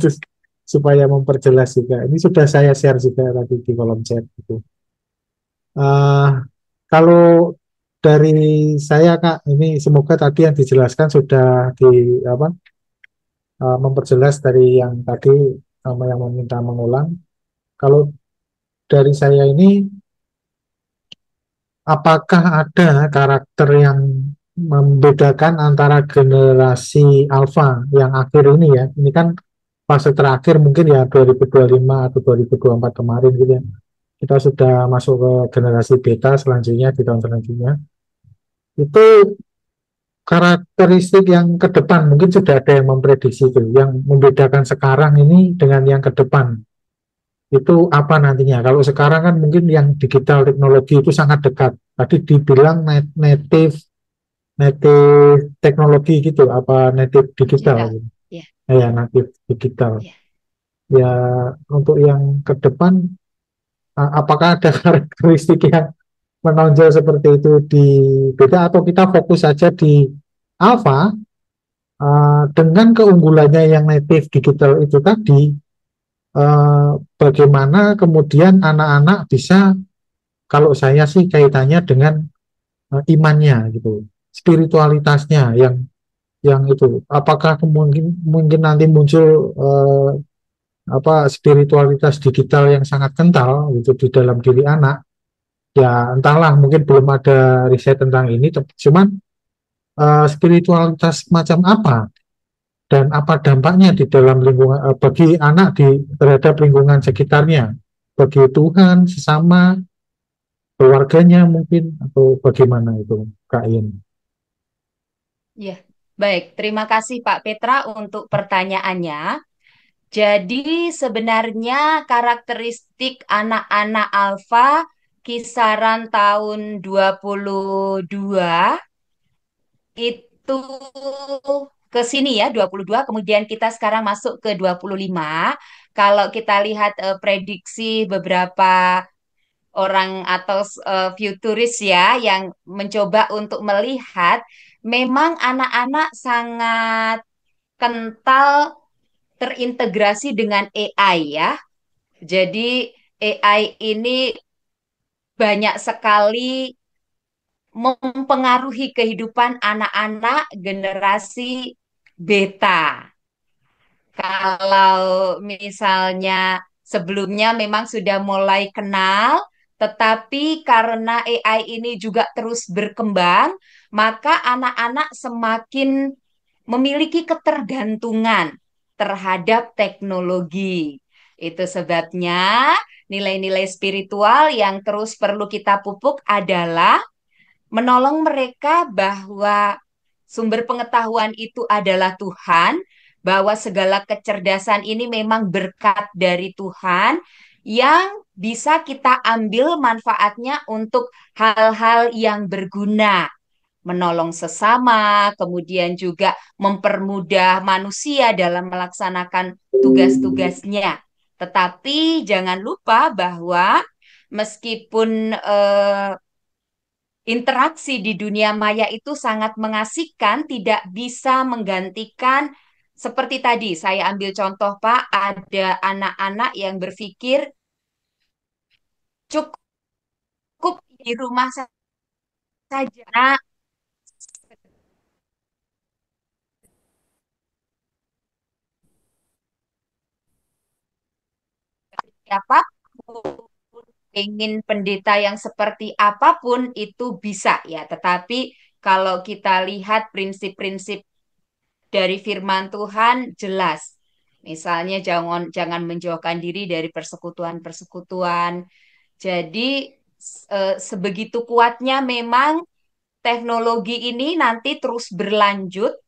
Terus supaya memperjelas juga. Ini sudah saya share juga tadi di kolom chat gitu. Eh, Kalau dari saya Kak, ini semoga tadi yang dijelaskan sudah di apa memperjelas dari yang tadi sama yang meminta mengulang. Kalau dari saya ini, apakah ada karakter yang membedakan antara generasi alfa yang akhir ini ya? Ini kan fase terakhir mungkin ya 2025 atau 2024 kemarin gitu ya. Kita sudah masuk ke generasi beta selanjutnya di tahun selanjutnya. Itu karakteristik yang ke depan mungkin sudah ada yang memprediksi itu yang membedakan sekarang ini dengan yang ke depan itu apa nantinya kalau sekarang kan mungkin yang digital teknologi itu sangat dekat tadi dibilang native native teknologi gitu apa native digital Digital. gitu. Ya, Ya native digital ya. ya untuk yang ke depan apakah ada karakteristik yang menonjol seperti itu di beda atau kita fokus saja di alfa, dengan keunggulannya yang native digital itu tadi, bagaimana kemudian anak-anak bisa, kalau saya sih kaitannya dengan imannya gitu, spiritualitasnya yang itu, apakah mungkin mungkin nanti muncul apa spiritualitas digital yang sangat kental gitu di dalam diri anak, ya entahlah, mungkin belum ada riset tentang ini, cuman spiritualitas macam apa dan apa dampaknya di dalam lingkungan, bagi anak terhadap lingkungan sekitarnya, bagi Tuhan, sesama, keluarganya mungkin, atau bagaimana itu Kak Ian? Ya, baik. Terima kasih Pak Petra untuk pertanyaannya. Jadi sebenarnya karakteristik anak-anak alfa kisaran tahun 22 itu ke sini ya 22, kemudian kita sekarang masuk ke 25. Kalau kita lihat prediksi beberapa orang atau futuris ya yang mencoba untuk melihat, memang anak-anak sangat kental terintegrasi dengan AI ya. Jadi AI ini banyak sekali mempengaruhi kehidupan anak-anak generasi beta. Kalau misalnya sebelumnya memang sudah mulai kenal, tetapi karena AI ini juga terus berkembang, maka anak-anak semakin memiliki ketergantungan terhadap teknologi. Itu sebabnya nilai-nilai spiritual yang terus perlu kita pupuk adalah menolong mereka bahwa sumber pengetahuan itu adalah Tuhan, bahwa segala kecerdasan ini memang berkat dari Tuhan yang bisa kita ambil manfaatnya untuk hal-hal yang berguna, menolong sesama, kemudian juga mempermudah manusia dalam melaksanakan tugas-tugasnya. Tetapi jangan lupa bahwa meskipun interaksi di dunia maya itu sangat mengasihkan, tidak bisa menggantikan seperti tadi saya ambil contoh Pak, ada anak-anak yang berpikir cukup di rumah saja. Nah, siapa ingin pendeta yang seperti apapun itu bisa ya, tetapi kalau kita lihat prinsip-prinsip dari firman Tuhan jelas. Misalnya jangan menjauhkan diri dari persekutuan-persekutuan. Jadi sebegitu kuatnya memang teknologi ini nanti terus berlanjut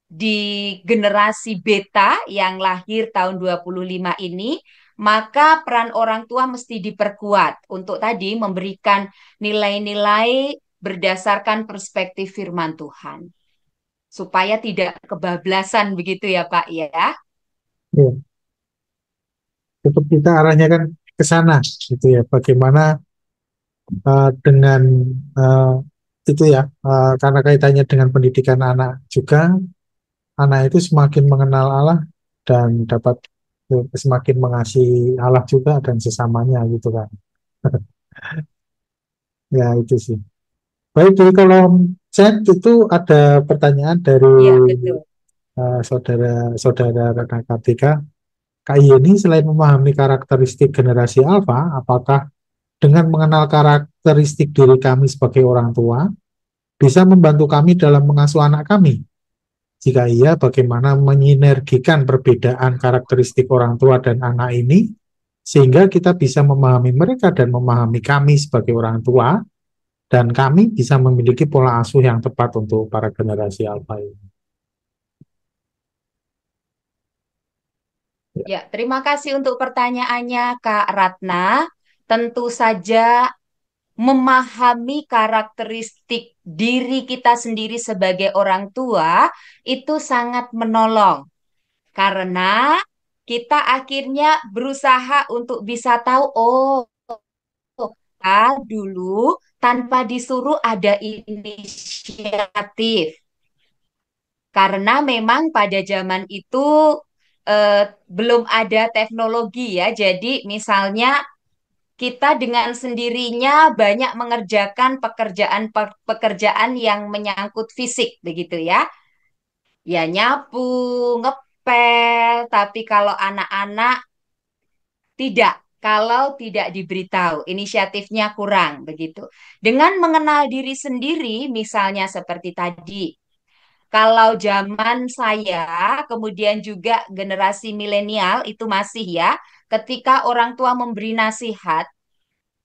di generasi beta yang lahir tahun 25 ini, maka peran orang tua mesti diperkuat untuk tadi memberikan nilai-nilai berdasarkan perspektif firman Tuhan supaya tidak kebablasan begitu ya Pak ya. Ya, tetap kita arahnya kan ke sana gitu ya, bagaimana dengan uh, itu ya, karena kaitannya dengan pendidikan anak juga, anak itu semakin mengenal Allah dan dapat semakin mengasihi Allah juga dan sesamanya gitu kan. Ya itu sih. Baik, jadi kalau chat itu ada pertanyaan dari Iya, betul. saudara-saudara rekan Kartika. Kak Yeni, selain memahami karakteristik generasi Alpha, apakah dengan mengenal karakteristik diri kami sebagai orang tua, bisa membantu kami dalam mengasuh anak kami? Jika iya, bagaimana menyinergikan perbedaan karakteristik orang tua dan anak ini, sehingga kita bisa memahami mereka dan memahami kami sebagai orang tua, dan kami bisa memiliki pola asuh yang tepat untuk para generasi Alpha ini. Ya, terima kasih untuk pertanyaannya Kak Ratna. Tentu saja memahami karakteristik diri kita sendiri sebagai orang tua itu sangat menolong karena kita akhirnya berusaha untuk bisa tahu, oh, dulu tanpa disuruh ada inisiatif. Karena memang pada zaman itu belum ada teknologi ya. Jadi misalnya kita dengan sendirinya banyak mengerjakan pekerjaan yang menyangkut fisik begitu ya. Ya nyapu, ngepel, tapi kalau anak-anak tidak. Kalau tidak diberitahu, inisiatifnya kurang begitu. Dengan mengenal diri sendiri, misalnya seperti tadi, kalau zaman saya, kemudian juga generasi milenial itu masih ya, ketika orang tua memberi nasihat,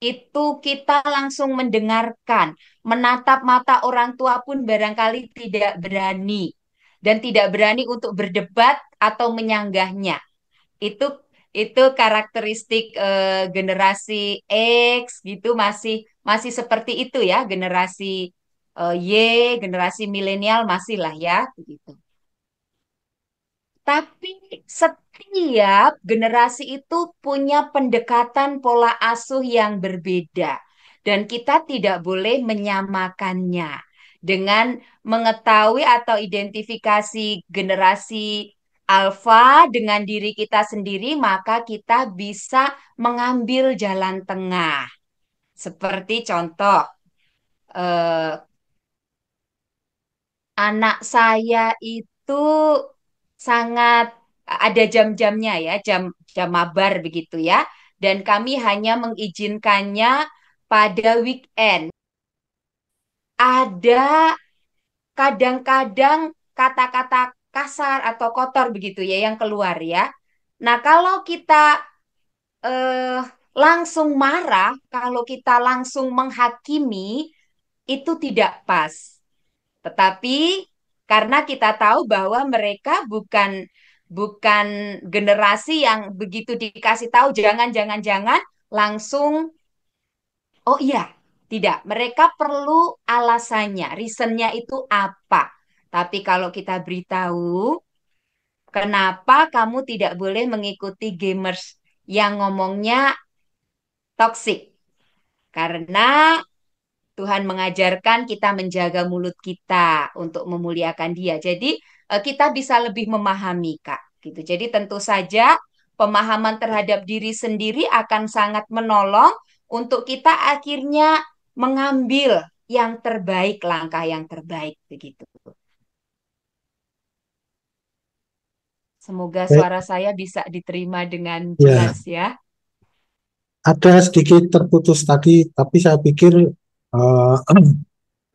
itu kita langsung mendengarkan, menatap mata orang tua pun barangkali tidak berani dan tidak berani untuk berdebat atau menyanggahnya. Itu itu karakteristik generasi X gitu masih masih seperti itu ya, generasi Y, generasi milenial masih lah ya begitu. Tapi setiap generasi itu punya pendekatan pola asuh yang berbeda, dan kita tidak boleh menyamakannya. Dengan mengetahui atau identifikasi generasi alfa dengan diri kita sendiri, maka kita bisa mengambil jalan tengah. Seperti contoh, eh, anak saya itu sangat ada jam-jamnya ya, jam jam mabar begitu ya. Dan kami hanya mengizinkannya pada weekend. Ada kadang-kadang kata-kata kasar atau kotor begitu ya yang keluar ya. Nah, kalau kita eh, langsung marah, kalau kita langsung menghakimi, itu tidak pas. Tetapi karena kita tahu bahwa mereka bukan bukan generasi yang begitu dikasih tahu jangan jangan jangan langsung oh iya, tidak. Mereka perlu alasannya, reasonnya itu apa. Tapi kalau kita beritahu, kenapa kamu tidak boleh mengikuti gamers yang ngomongnya toxic? Karena Tuhan mengajarkan kita menjaga mulut kita untuk memuliakan Dia. Jadi kita bisa lebih memahami, Kak. Gitu. Jadi tentu saja pemahaman terhadap diri sendiri akan sangat menolong untuk kita akhirnya mengambil yang terbaik, langkah yang terbaik begitu. Semoga Baik, suara saya bisa diterima dengan ya, jelas ya. ada sedikit terputus tadi, tapi saya pikir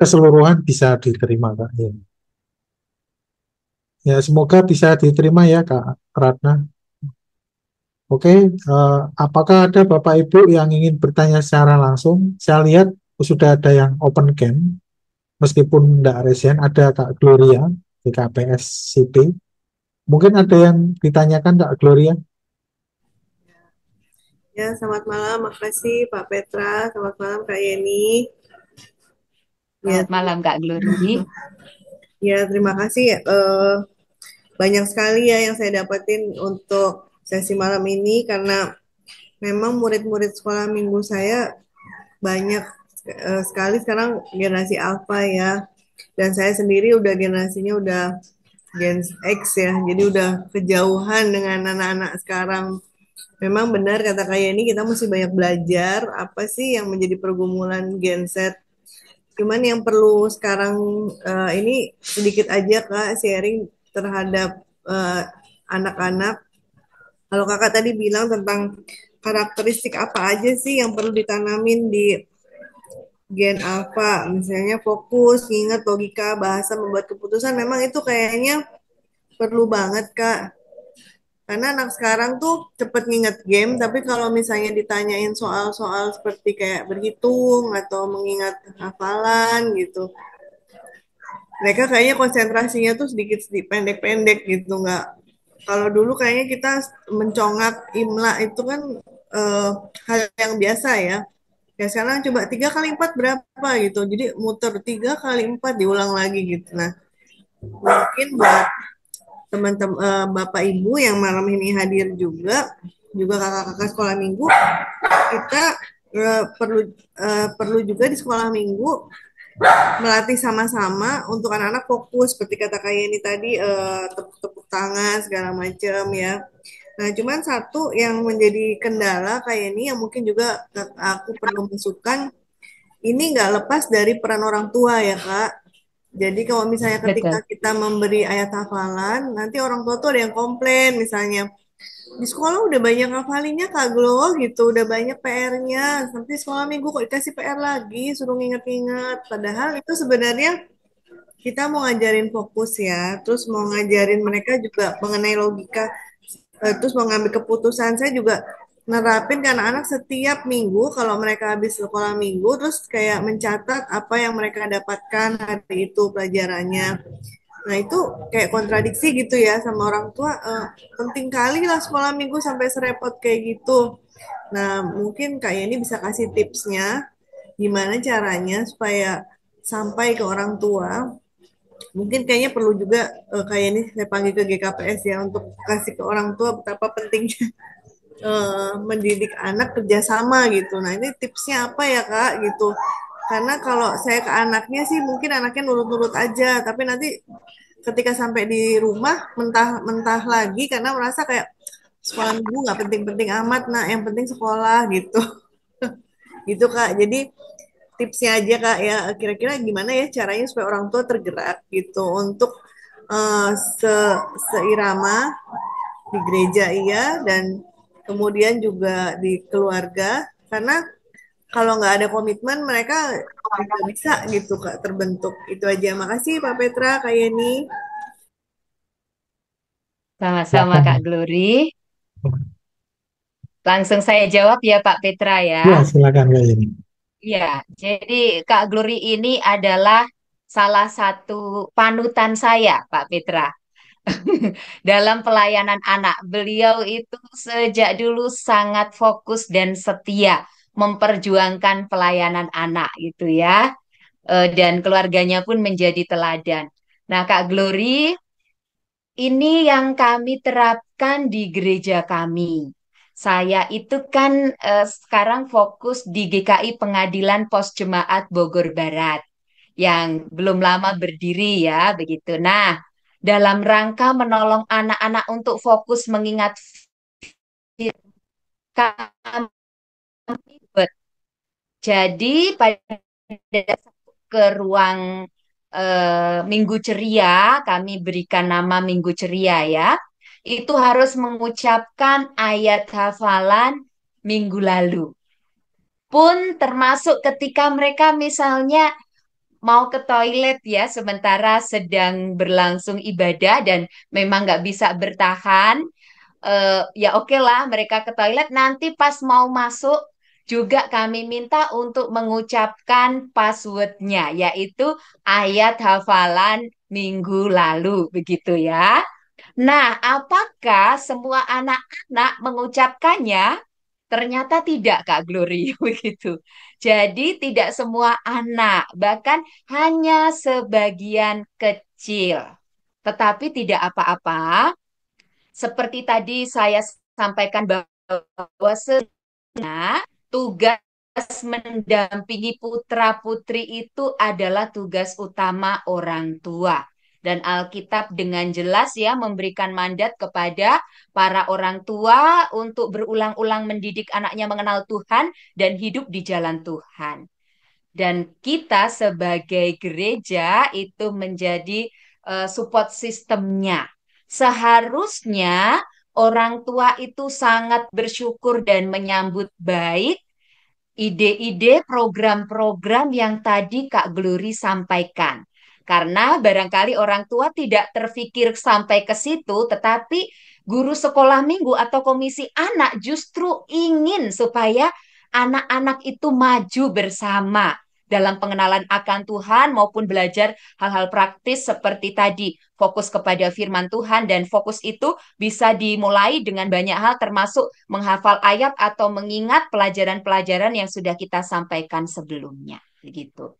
keseluruhan bisa diterima, Kak. Ya, ya, semoga bisa diterima ya, Kak Ratna. Oke, apakah ada Bapak Ibu yang ingin bertanya secara langsung? Saya lihat sudah ada yang open cam, meskipun tidak resen, ada Kak Gloria, BKPS CP. Mungkin ada yang ditanyakan Kak Gloria? Ya, selamat malam. Makasih Pak Petra. Selamat malam Kak Yeni. Ya, Selamat malam Kak Glory. ya terima kasih ya. Banyak sekali ya yang saya dapetin untuk sesi malam ini karena memang murid-murid sekolah minggu saya banyak sekali sekarang generasi alpha ya. Dan saya sendiri udah generasinya udah Gen X ya. Jadi udah kejauhan dengan anak-anak sekarang. Memang benar kata Kak Yeni, kita mesti banyak belajar apa sih yang menjadi pergumulan Gen Z. Cuman yang perlu sekarang ini sedikit aja Kak sharing terhadap anak-anak. Kalau Kakak tadi bilang tentang karakteristik apa aja sih yang perlu ditanamin di Gen Alpha, misalnya fokus, ingat logika, bahasa, membuat keputusan, memang itu kayaknya perlu banget Kak. Karena anak sekarang tuh cepet nginget game, tapi kalau misalnya ditanyain soal-soal seperti kayak berhitung atau mengingat hafalan gitu, mereka kayaknya konsentrasinya tuh sedikit-sedikit pendek-pendek gitu, nggak. Kalau dulu kayaknya kita mencongak imla itu kan eh, hal yang biasa ya. Ya sekarang coba 3 kali 4 berapa gitu. Jadi muter 3 kali 4 diulang lagi gitu. Nah mungkin buat teman-teman bapak ibu yang malam ini hadir juga kakak-kakak sekolah minggu, kita perlu perlu juga di sekolah minggu melatih sama-sama untuk anak-anak fokus seperti kata Kak Yeni tadi tepuk-tepuk tangan segala macam ya. Nah, cuman satu yang menjadi kendala Kak Yeni yang mungkin juga aku perlu masukkan ini nggak lepas dari peran orang tua ya Kak. Jadi kalau misalnya ketika Betul. kita memberi ayat hafalan, nanti orang tua tuh ada yang komplain misalnya di sekolah udah banyak hafalinnya Kak Glo gitu, udah banyak PR-nya. Nanti sekolah minggu kok dikasih PR lagi, suruh nginget-nginget. Padahal itu sebenarnya kita mau ngajarin fokus ya, terus mau ngajarin mereka juga mengenai logika, terus mau ngambil keputusan. Saya juga nerapin ke anak-anak setiap minggu kalau mereka habis sekolah minggu, terus kayak mencatat apa yang mereka dapatkan hari itu pelajarannya. Nah itu kayak kontradiksi gitu ya sama orang tua. Penting kali lah sekolah minggu sampai serepot kayak gitu. Nah mungkin kayak ini bisa kasih tipsnya gimana caranya supaya sampai ke orang tua. Mungkin kayaknya perlu juga kayak ini saya panggil ke GKPS ya untuk kasih ke orang tua betapa pentingnya mendidik anak kerjasama gitu. Nah ini tipsnya apa ya Kak gitu. Karena kalau saya ke anaknya sih mungkin anaknya nurut-nurut aja, tapi nanti ketika sampai di rumah mentah-mentah lagi karena merasa kayak sekolah minggu nggak penting-penting amat, nah yang penting sekolah gitu. Gitu Kak. Jadi tipsnya aja Kak ya kira-kira gimana ya caranya supaya orang tua tergerak gitu untuk eh, se seirama di gereja iya dan kemudian juga di keluarga karena kalau nggak ada komitmen mereka nggak bisa gitu Kak terbentuk. Itu aja. Makasih Pak Petra, Kak Yeni. Sama-sama Kak Silakan. Glory. Langsung saya jawab ya Pak Petra ya. Ya, silakan Kak ini. Iya, jadi Kak Glory ini adalah salah satu panutan saya, Pak Petra, dalam pelayanan anak. Beliau itu sejak dulu sangat fokus dan setia memperjuangkan pelayanan anak gitu ya. Dan keluarganya pun menjadi teladan. Nah, Kak Glory, ini yang kami terapkan di gereja kami. Saya itu kan sekarang fokus di GKI Pengadilan Pos Jemaat Bogor Barat yang belum lama berdiri ya, begitu. Nah, dalam rangka menolong anak-anak untuk fokus mengingat kami, jadi pada ke ruang Minggu Ceria, kami berikan nama Minggu Ceria ya. Itu harus mengucapkan ayat hafalan minggu lalu. Pun termasuk ketika mereka misalnya mau ke toilet ya, sementara sedang berlangsung ibadah dan memang nggak bisa bertahan, ya oke lah mereka ke toilet. Nanti pas mau masuk juga kami minta untuk mengucapkan passwordnya, yaitu ayat hafalan minggu lalu, begitu ya. Nah, apakah semua anak-anak mengucapkannya? Ternyata tidak, Kak Glory, begitu. Jadi tidak semua anak, bahkan hanya sebagian kecil. Tetapi tidak apa-apa. Seperti tadi saya sampaikan bahwa tugas mendampingi putra-putri itu adalah tugas utama orang tua. Dan Alkitab dengan jelas ya memberikan mandat kepada para orang tua untuk berulang-ulang mendidik anaknya mengenal Tuhan dan hidup di jalan Tuhan. Dan kita sebagai gereja itu menjadi support sistemnya. Seharusnya orang tua itu sangat bersyukur dan menyambut baik ide-ide program-program yang tadi Kak Glory sampaikan. Karena barangkali orang tua tidak terfikir sampai ke situ, tetapi guru sekolah minggu atau komisi anak justru ingin supaya anak-anak itu maju bersama dalam pengenalan akan Tuhan maupun belajar hal-hal praktis seperti tadi, fokus kepada firman Tuhan dan fokus itu bisa dimulai dengan banyak hal termasuk menghafal ayat atau mengingat pelajaran-pelajaran yang sudah kita sampaikan sebelumnya. Begitu.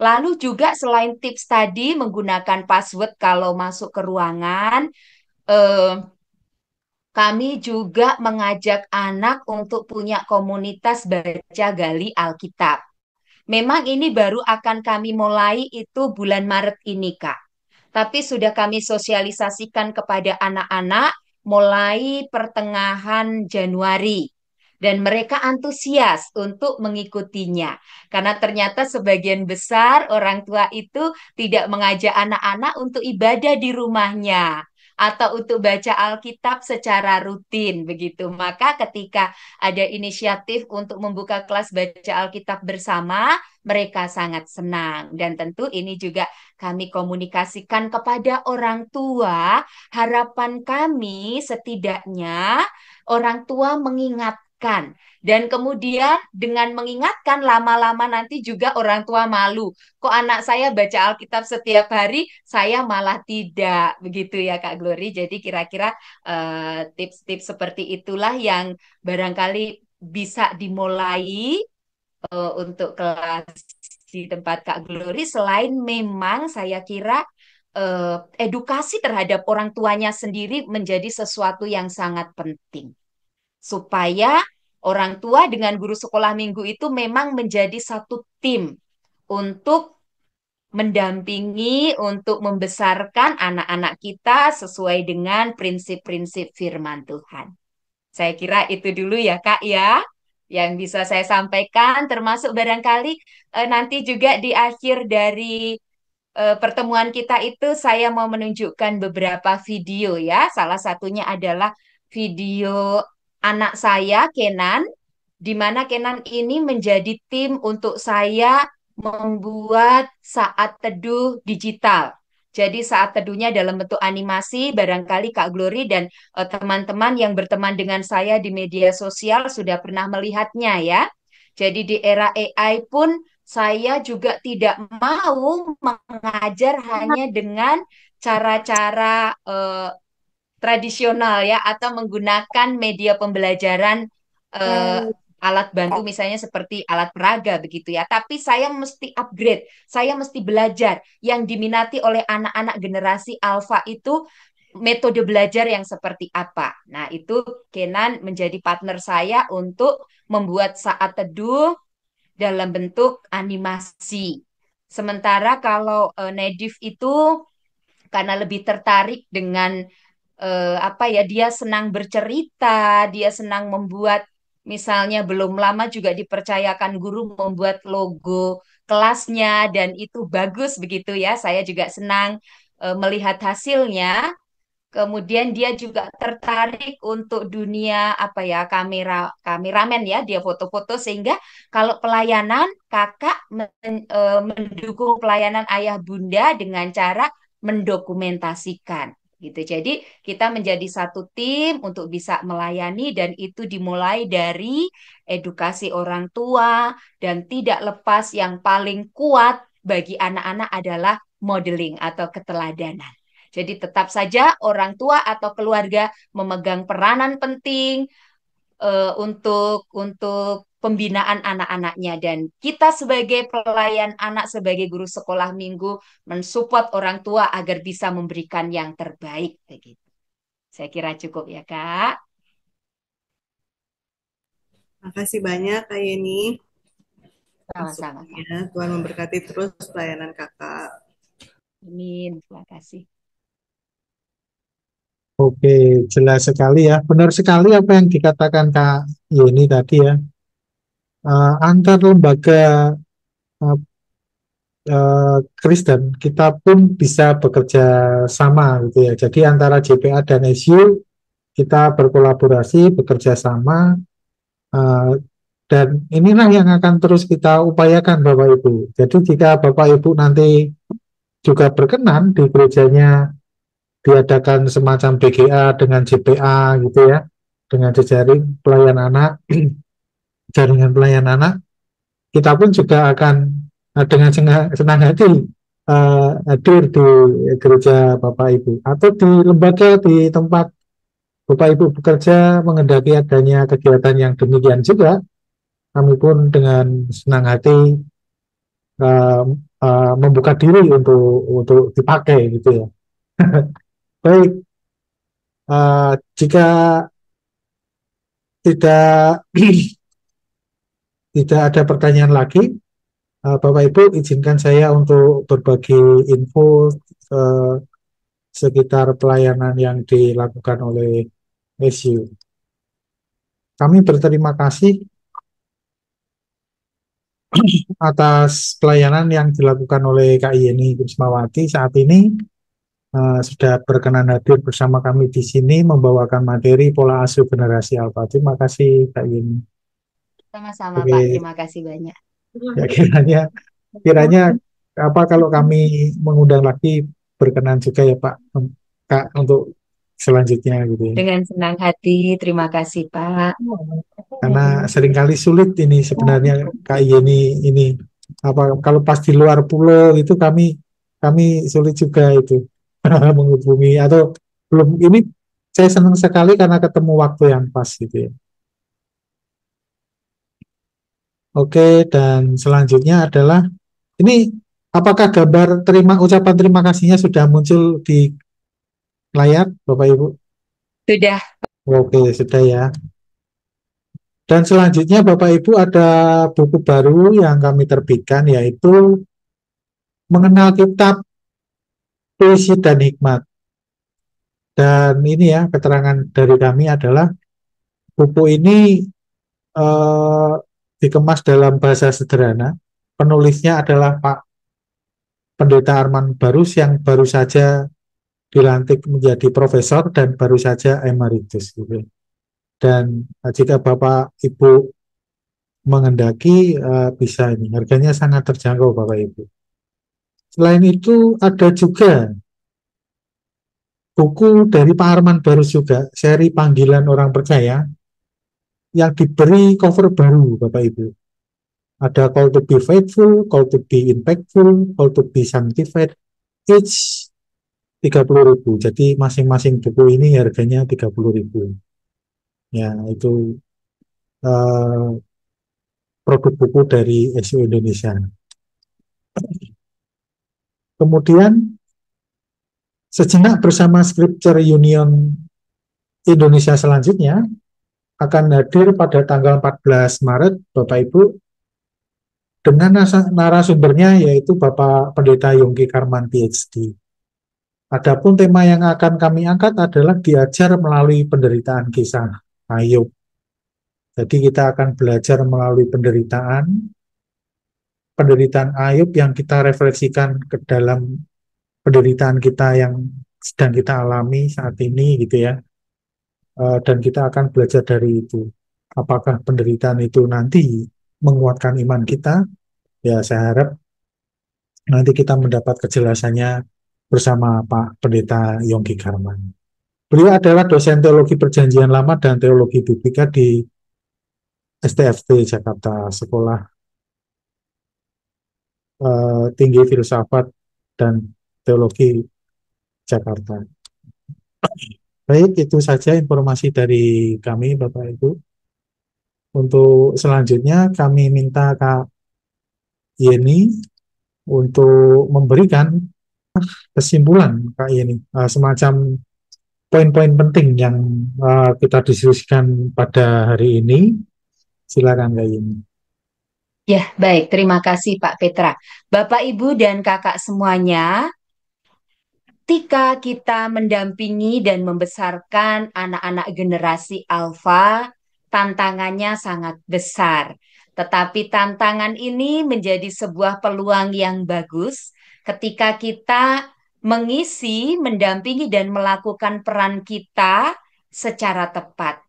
Lalu juga selain tips tadi menggunakan password kalau masuk ke ruangan, eh, kami juga mengajak anak untuk punya komunitas baca gali Alkitab. Memang ini baru akan kami mulai itu bulan Maret ini, Kak. Tapi sudah kami sosialisasikan kepada anak-anak mulai pertengahan Januari. Dan mereka antusias untuk mengikutinya. Karena ternyata sebagian besar orang tua itu tidak mengajak anak-anak untuk ibadah di rumahnya atau untuk baca Alkitab secara rutin begitu. Maka ketika ada inisiatif untuk membuka kelas baca Alkitab bersama, mereka sangat senang. Dan tentu ini juga kami komunikasikan kepada orang tua. Harapan kami setidaknya orang tua mengingatkan. Dan kemudian dengan mengingatkan lama-lama nanti juga orang tua malu. Kok anak saya baca Alkitab setiap hari, saya malah tidak. Begitu ya Kak Glory. Jadi kira-kira tips-tips seperti itulah yang barangkali bisa dimulai untuk kelas di tempat Kak Glory. Selain memang saya kira edukasi terhadap orang tuanya sendiri menjadi sesuatu yang sangat penting supaya orang tua dengan guru sekolah minggu itu memang menjadi satu tim untuk mendampingi, untuk membesarkan anak-anak kita sesuai dengan prinsip-prinsip firman Tuhan. Saya kira itu dulu ya Kak ya, yang bisa saya sampaikan, termasuk barangkali nanti juga di akhir dari pertemuan kita itu saya mau menunjukkan beberapa video ya. Salah satunya adalah video anak saya, Kenan, di mana Kenan ini menjadi tim untuk saya membuat saat teduh digital. Jadi saat teduhnya dalam bentuk animasi, barangkali Kak Glory dan teman-teman yang berteman dengan saya di media sosial sudah pernah melihatnya ya. Jadi di era AI pun saya juga tidak mau mengajar hanya dengan cara-cara tradisional ya atau menggunakan media pembelajaran eh, alat bantu misalnya seperti alat peraga begitu ya. Tapi saya mesti upgrade, saya mesti belajar yang diminati oleh anak-anak generasi alfa itu metode belajar yang seperti apa. Nah, itu Kenan menjadi partner saya untuk membuat saat teduh dalam bentuk animasi. Sementara kalau Nadif itu karena lebih tertarik dengan apa ya dia senang bercerita, dia senang membuat misalnya belum lama juga dipercayakan guru membuat logo kelasnya dan itu bagus begitu ya. Saya juga senang melihat hasilnya. Kemudian dia juga tertarik untuk dunia apa ya kameramen ya dia foto-foto sehingga kalau pelayanan kakak mendukung pelayanan ayah bunda dengan cara mendokumentasikan gitu. Jadi kita menjadi satu tim untuk bisa melayani dan itu dimulai dari edukasi orang tua dan tidak lepas yang paling kuat bagi anak-anak adalah modeling atau keteladanan. Jadi tetap saja orang tua atau keluarga memegang peranan penting untuk pembinaan anak-anaknya dan kita sebagai pelayan anak sebagai guru sekolah minggu mensupport orang tua agar bisa memberikan yang terbaik begitu. Saya kira cukup ya, Kak. Makasih banyak Kak Yeni Sama-sama, Kak. masukannya. Tuhan memberkati terus pelayanan kakak. Amin. Terima kasih. Oke, jelas sekali ya. Benar sekali apa yang dikatakan Kak Yeni tadi ya. Antar lembaga eh, Kristen kita pun bisa bekerja sama gitu ya. Jadi antara JPA dan SU kita berkolaborasi, bekerja sama, eh, dan inilah yang akan terus kita upayakan Bapak Ibu. Jadi jika Bapak Ibu nanti juga berkenan di gerejanya diadakan semacam BGA dengan JPA gitu ya, dengan jejaring pelayan anak, jaringan pelayan anak, kita pun juga akan dengan senang hati hadir di gereja Bapak Ibu atau di lembaga di tempat Bapak Ibu bekerja mengendaki adanya kegiatan yang demikian juga, kami pun dengan senang hati uh, membuka diri untuk dipakai gitu ya. Baik, jika tidak tidak ada pertanyaan lagi, Bapak Ibu, izinkan saya untuk berbagi info eh, sekitar pelayanan yang dilakukan oleh SU. Kami berterima kasih atas pelayanan yang dilakukan oleh Kak Yeni Kusmawati saat ini sudah berkenan hadir bersama kami di sini membawakan materi pola asuh generasi Alpha. Terima kasih Kak Yeni. Sama-sama Pak, Oke, terima kasih banyak. ya kiranya apa kalau kami mengundang lagi berkenan juga ya Pak Kak untuk selanjutnya gitu ya. Dengan senang hati, terima kasih Pak. Karena seringkali sulit ini sebenarnya Kak Yeni ini apa kalau pas di luar pulau itu kami sulit juga itu menghubungi atau belum ini saya senang sekali karena ketemu waktu yang pas gitu ya. Oke, dan selanjutnya adalah ini apakah gambar ucapan terima kasihnya sudah muncul di layar Bapak Ibu? Sudah. Oke, sudah ya. Dan selanjutnya Bapak Ibu ada buku baru yang kami terbitkan yaitu Mengenal Kitab Puisi dan Hikmat. Dan ini ya keterangan dari kami adalah buku ini eh, dikemas dalam bahasa sederhana. Penulisnya adalah Pak Pendeta Arman Barus yang baru saja dilantik menjadi profesor dan baru saja emeritus gitu. Dan jika Bapak Ibu mengendaki bisa ini harganya sangat terjangkau Bapak Ibu. Selain itu ada juga buku dari Pak Arman Barus juga seri Panggilan Orang Percaya yang diberi cover baru Bapak Ibu. Ada Call to be Faithful, Call to be Impactful, Call to be Sanctified, each 30.000. Jadi masing-masing buku ini harganya 30.000. Ya, itu uh, produk buku dari SU Indonesia. Kemudian sejenak bersama Scripture Union Indonesia selanjutnya akan hadir pada tanggal 14 Maret, Bapak Ibu, dengan narasumbernya yaitu Bapak Pendeta Yongki Karman PhD. Adapun tema yang akan kami angkat adalah diajar melalui penderitaan kisah Ayub. Jadi kita akan belajar melalui penderitaan Ayub yang kita refleksikan ke dalam penderitaan kita yang sedang kita alami saat ini gitu ya. Dan kita akan belajar dari itu. Apakah penderitaan itu nanti menguatkan iman kita? Ya saya harap nanti kita mendapat kejelasannya bersama Pak Pendeta Yongki Karman. Beliau adalah dosen teologi perjanjian lama dan teologi biblika di STFT Jakarta, Sekolah Tinggi Filsafat dan Teologi Jakarta. Baik, itu saja informasi dari kami, Bapak Ibu. Untuk selanjutnya kami minta Kak Yeni untuk memberikan kesimpulan Kak Yeni, semacam poin-poin penting yang kita diskusikan pada hari ini. Silakan Kak Yeni. Ya, baik. Terima kasih Pak Petra. Bapak, Ibu, dan kakak semuanya, ketika kita mendampingi dan membesarkan anak-anak generasi alfa, tantangannya sangat besar. Tetapi tantangan ini menjadi sebuah peluang yang bagus ketika kita mengisi, mendampingi, dan melakukan peran kita secara tepat,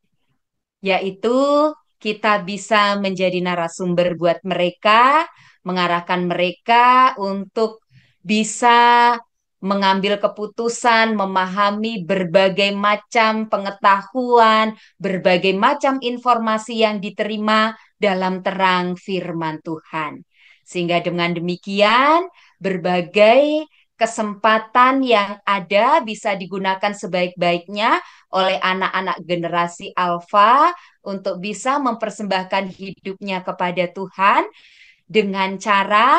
yaitu kita bisa menjadi narasumber buat mereka, mengarahkan mereka untuk bisa mengambil keputusan, memahami berbagai macam pengetahuan, berbagai macam informasi yang diterima dalam terang firman Tuhan. Sehingga dengan demikian, berbagai kesempatan yang ada bisa digunakan sebaik-baiknya oleh anak-anak generasi alfa untuk bisa mempersembahkan hidupnya kepada Tuhan dengan cara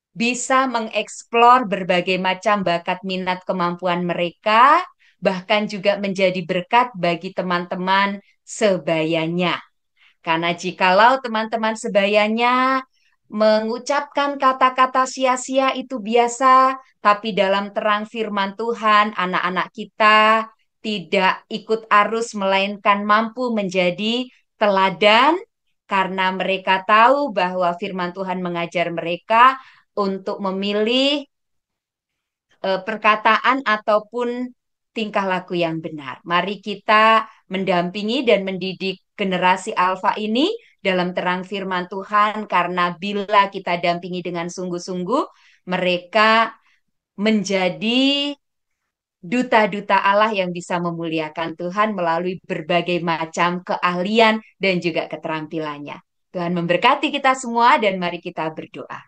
bisa mengeksplor berbagai macam bakat minat kemampuan mereka, bahkan juga menjadi berkat bagi teman-teman sebayanya. Karena jikalau teman-teman sebayanya mengucapkan kata-kata sia-sia itu biasa, tapi dalam terang firman Tuhan, anak-anak kita tidak ikut arus, melainkan mampu menjadi teladan karena mereka tahu bahwa firman Tuhan mengajar mereka untuk memilih perkataan ataupun tingkah laku yang benar. Mari kita mendampingi dan mendidik generasi alfa ini dalam terang firman Tuhan, karena bila kita dampingi dengan sungguh-sungguh, mereka menjadi duta-duta Allah yang bisa memuliakan Tuhan melalui berbagai macam keahlian dan juga keterampilannya. Tuhan memberkati kita semua dan mari kita berdoa.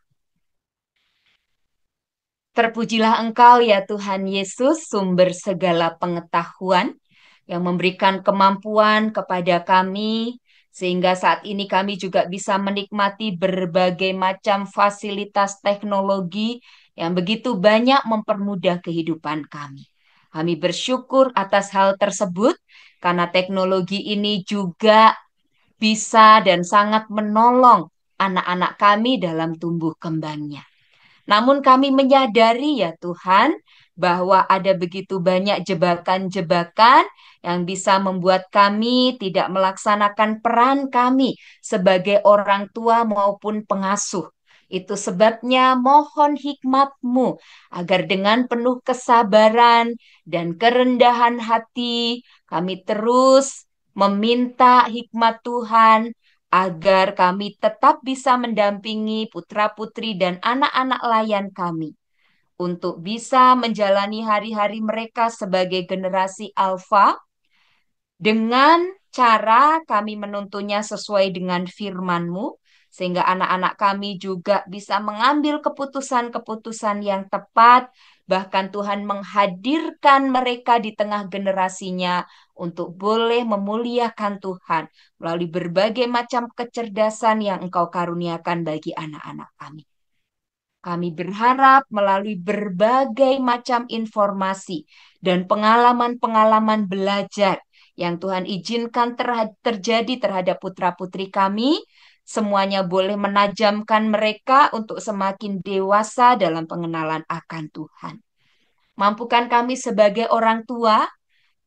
Terpujilah Engkau ya Tuhan Yesus, sumber segala pengetahuan yang memberikan kemampuan kepada kami, sehingga saat ini kami juga bisa menikmati berbagai macam fasilitas teknologi yang begitu banyak mempermudah kehidupan kami. Kami bersyukur atas hal tersebut, karena teknologi ini juga bisa dan sangat menolong anak-anak kami dalam tumbuh kembangnya. Namun kami menyadari ya Tuhan, bahwa ada begitu banyak jebakan-jebakan yang bisa membuat kami tidak melaksanakan peran kami sebagai orang tua maupun pengasuh. Itu sebabnya mohon hikmat-Mu agar dengan penuh kesabaran dan kerendahan hati kami terus meminta hikmat Tuhan agar kami tetap bisa mendampingi putra-putri dan anak-anak layan kami untuk bisa menjalani hari-hari mereka sebagai generasi alfa dengan cara kami menuntunnya sesuai dengan firman-Mu, sehingga anak-anak kami juga bisa mengambil keputusan-keputusan yang tepat, bahkan Tuhan menghadirkan mereka di tengah generasinya untuk boleh memuliakan Tuhan melalui berbagai macam kecerdasan yang Engkau karuniakan bagi anak-anak kami. Kami berharap melalui berbagai macam informasi dan pengalaman-pengalaman belajar yang Tuhan izinkan terjadi terhadap putra-putri kami, semuanya boleh menajamkan mereka untuk semakin dewasa dalam pengenalan akan Tuhan. Mampukan kami sebagai orang tua,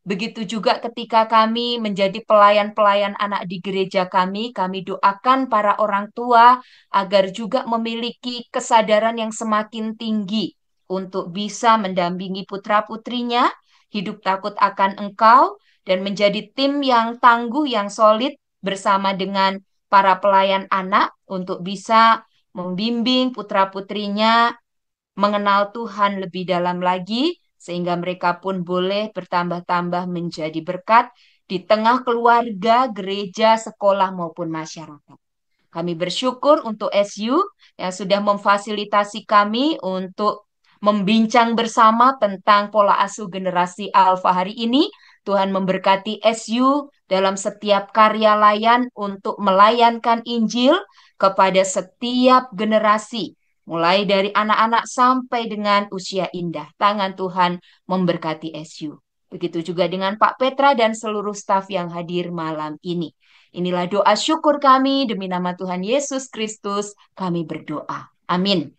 begitu juga ketika kami menjadi pelayan-pelayan anak di gereja kami doakan para orang tua agar juga memiliki kesadaran yang semakin tinggi untuk bisa mendampingi putra-putrinya, hidup takut akan Engkau, dan menjadi tim yang tangguh, yang solid bersama dengan para pelayan anak untuk bisa membimbing putra-putrinya mengenal Tuhan lebih dalam lagi, sehingga mereka pun boleh bertambah-tambah menjadi berkat di tengah keluarga, gereja, sekolah, maupun masyarakat. Kami bersyukur untuk SU yang sudah memfasilitasi kami untuk membincang bersama tentang pola asuh generasi alfa hari ini. Tuhan memberkati SU dalam setiap karya layan untuk melayankan Injil kepada setiap generasi, mulai dari anak-anak sampai dengan usia indah. Tangan Tuhan memberkati SU. Begitu juga dengan Pak Petra dan seluruh staf yang hadir malam ini. Inilah doa syukur kami demi nama Tuhan Yesus Kristus, kami berdoa. Amin.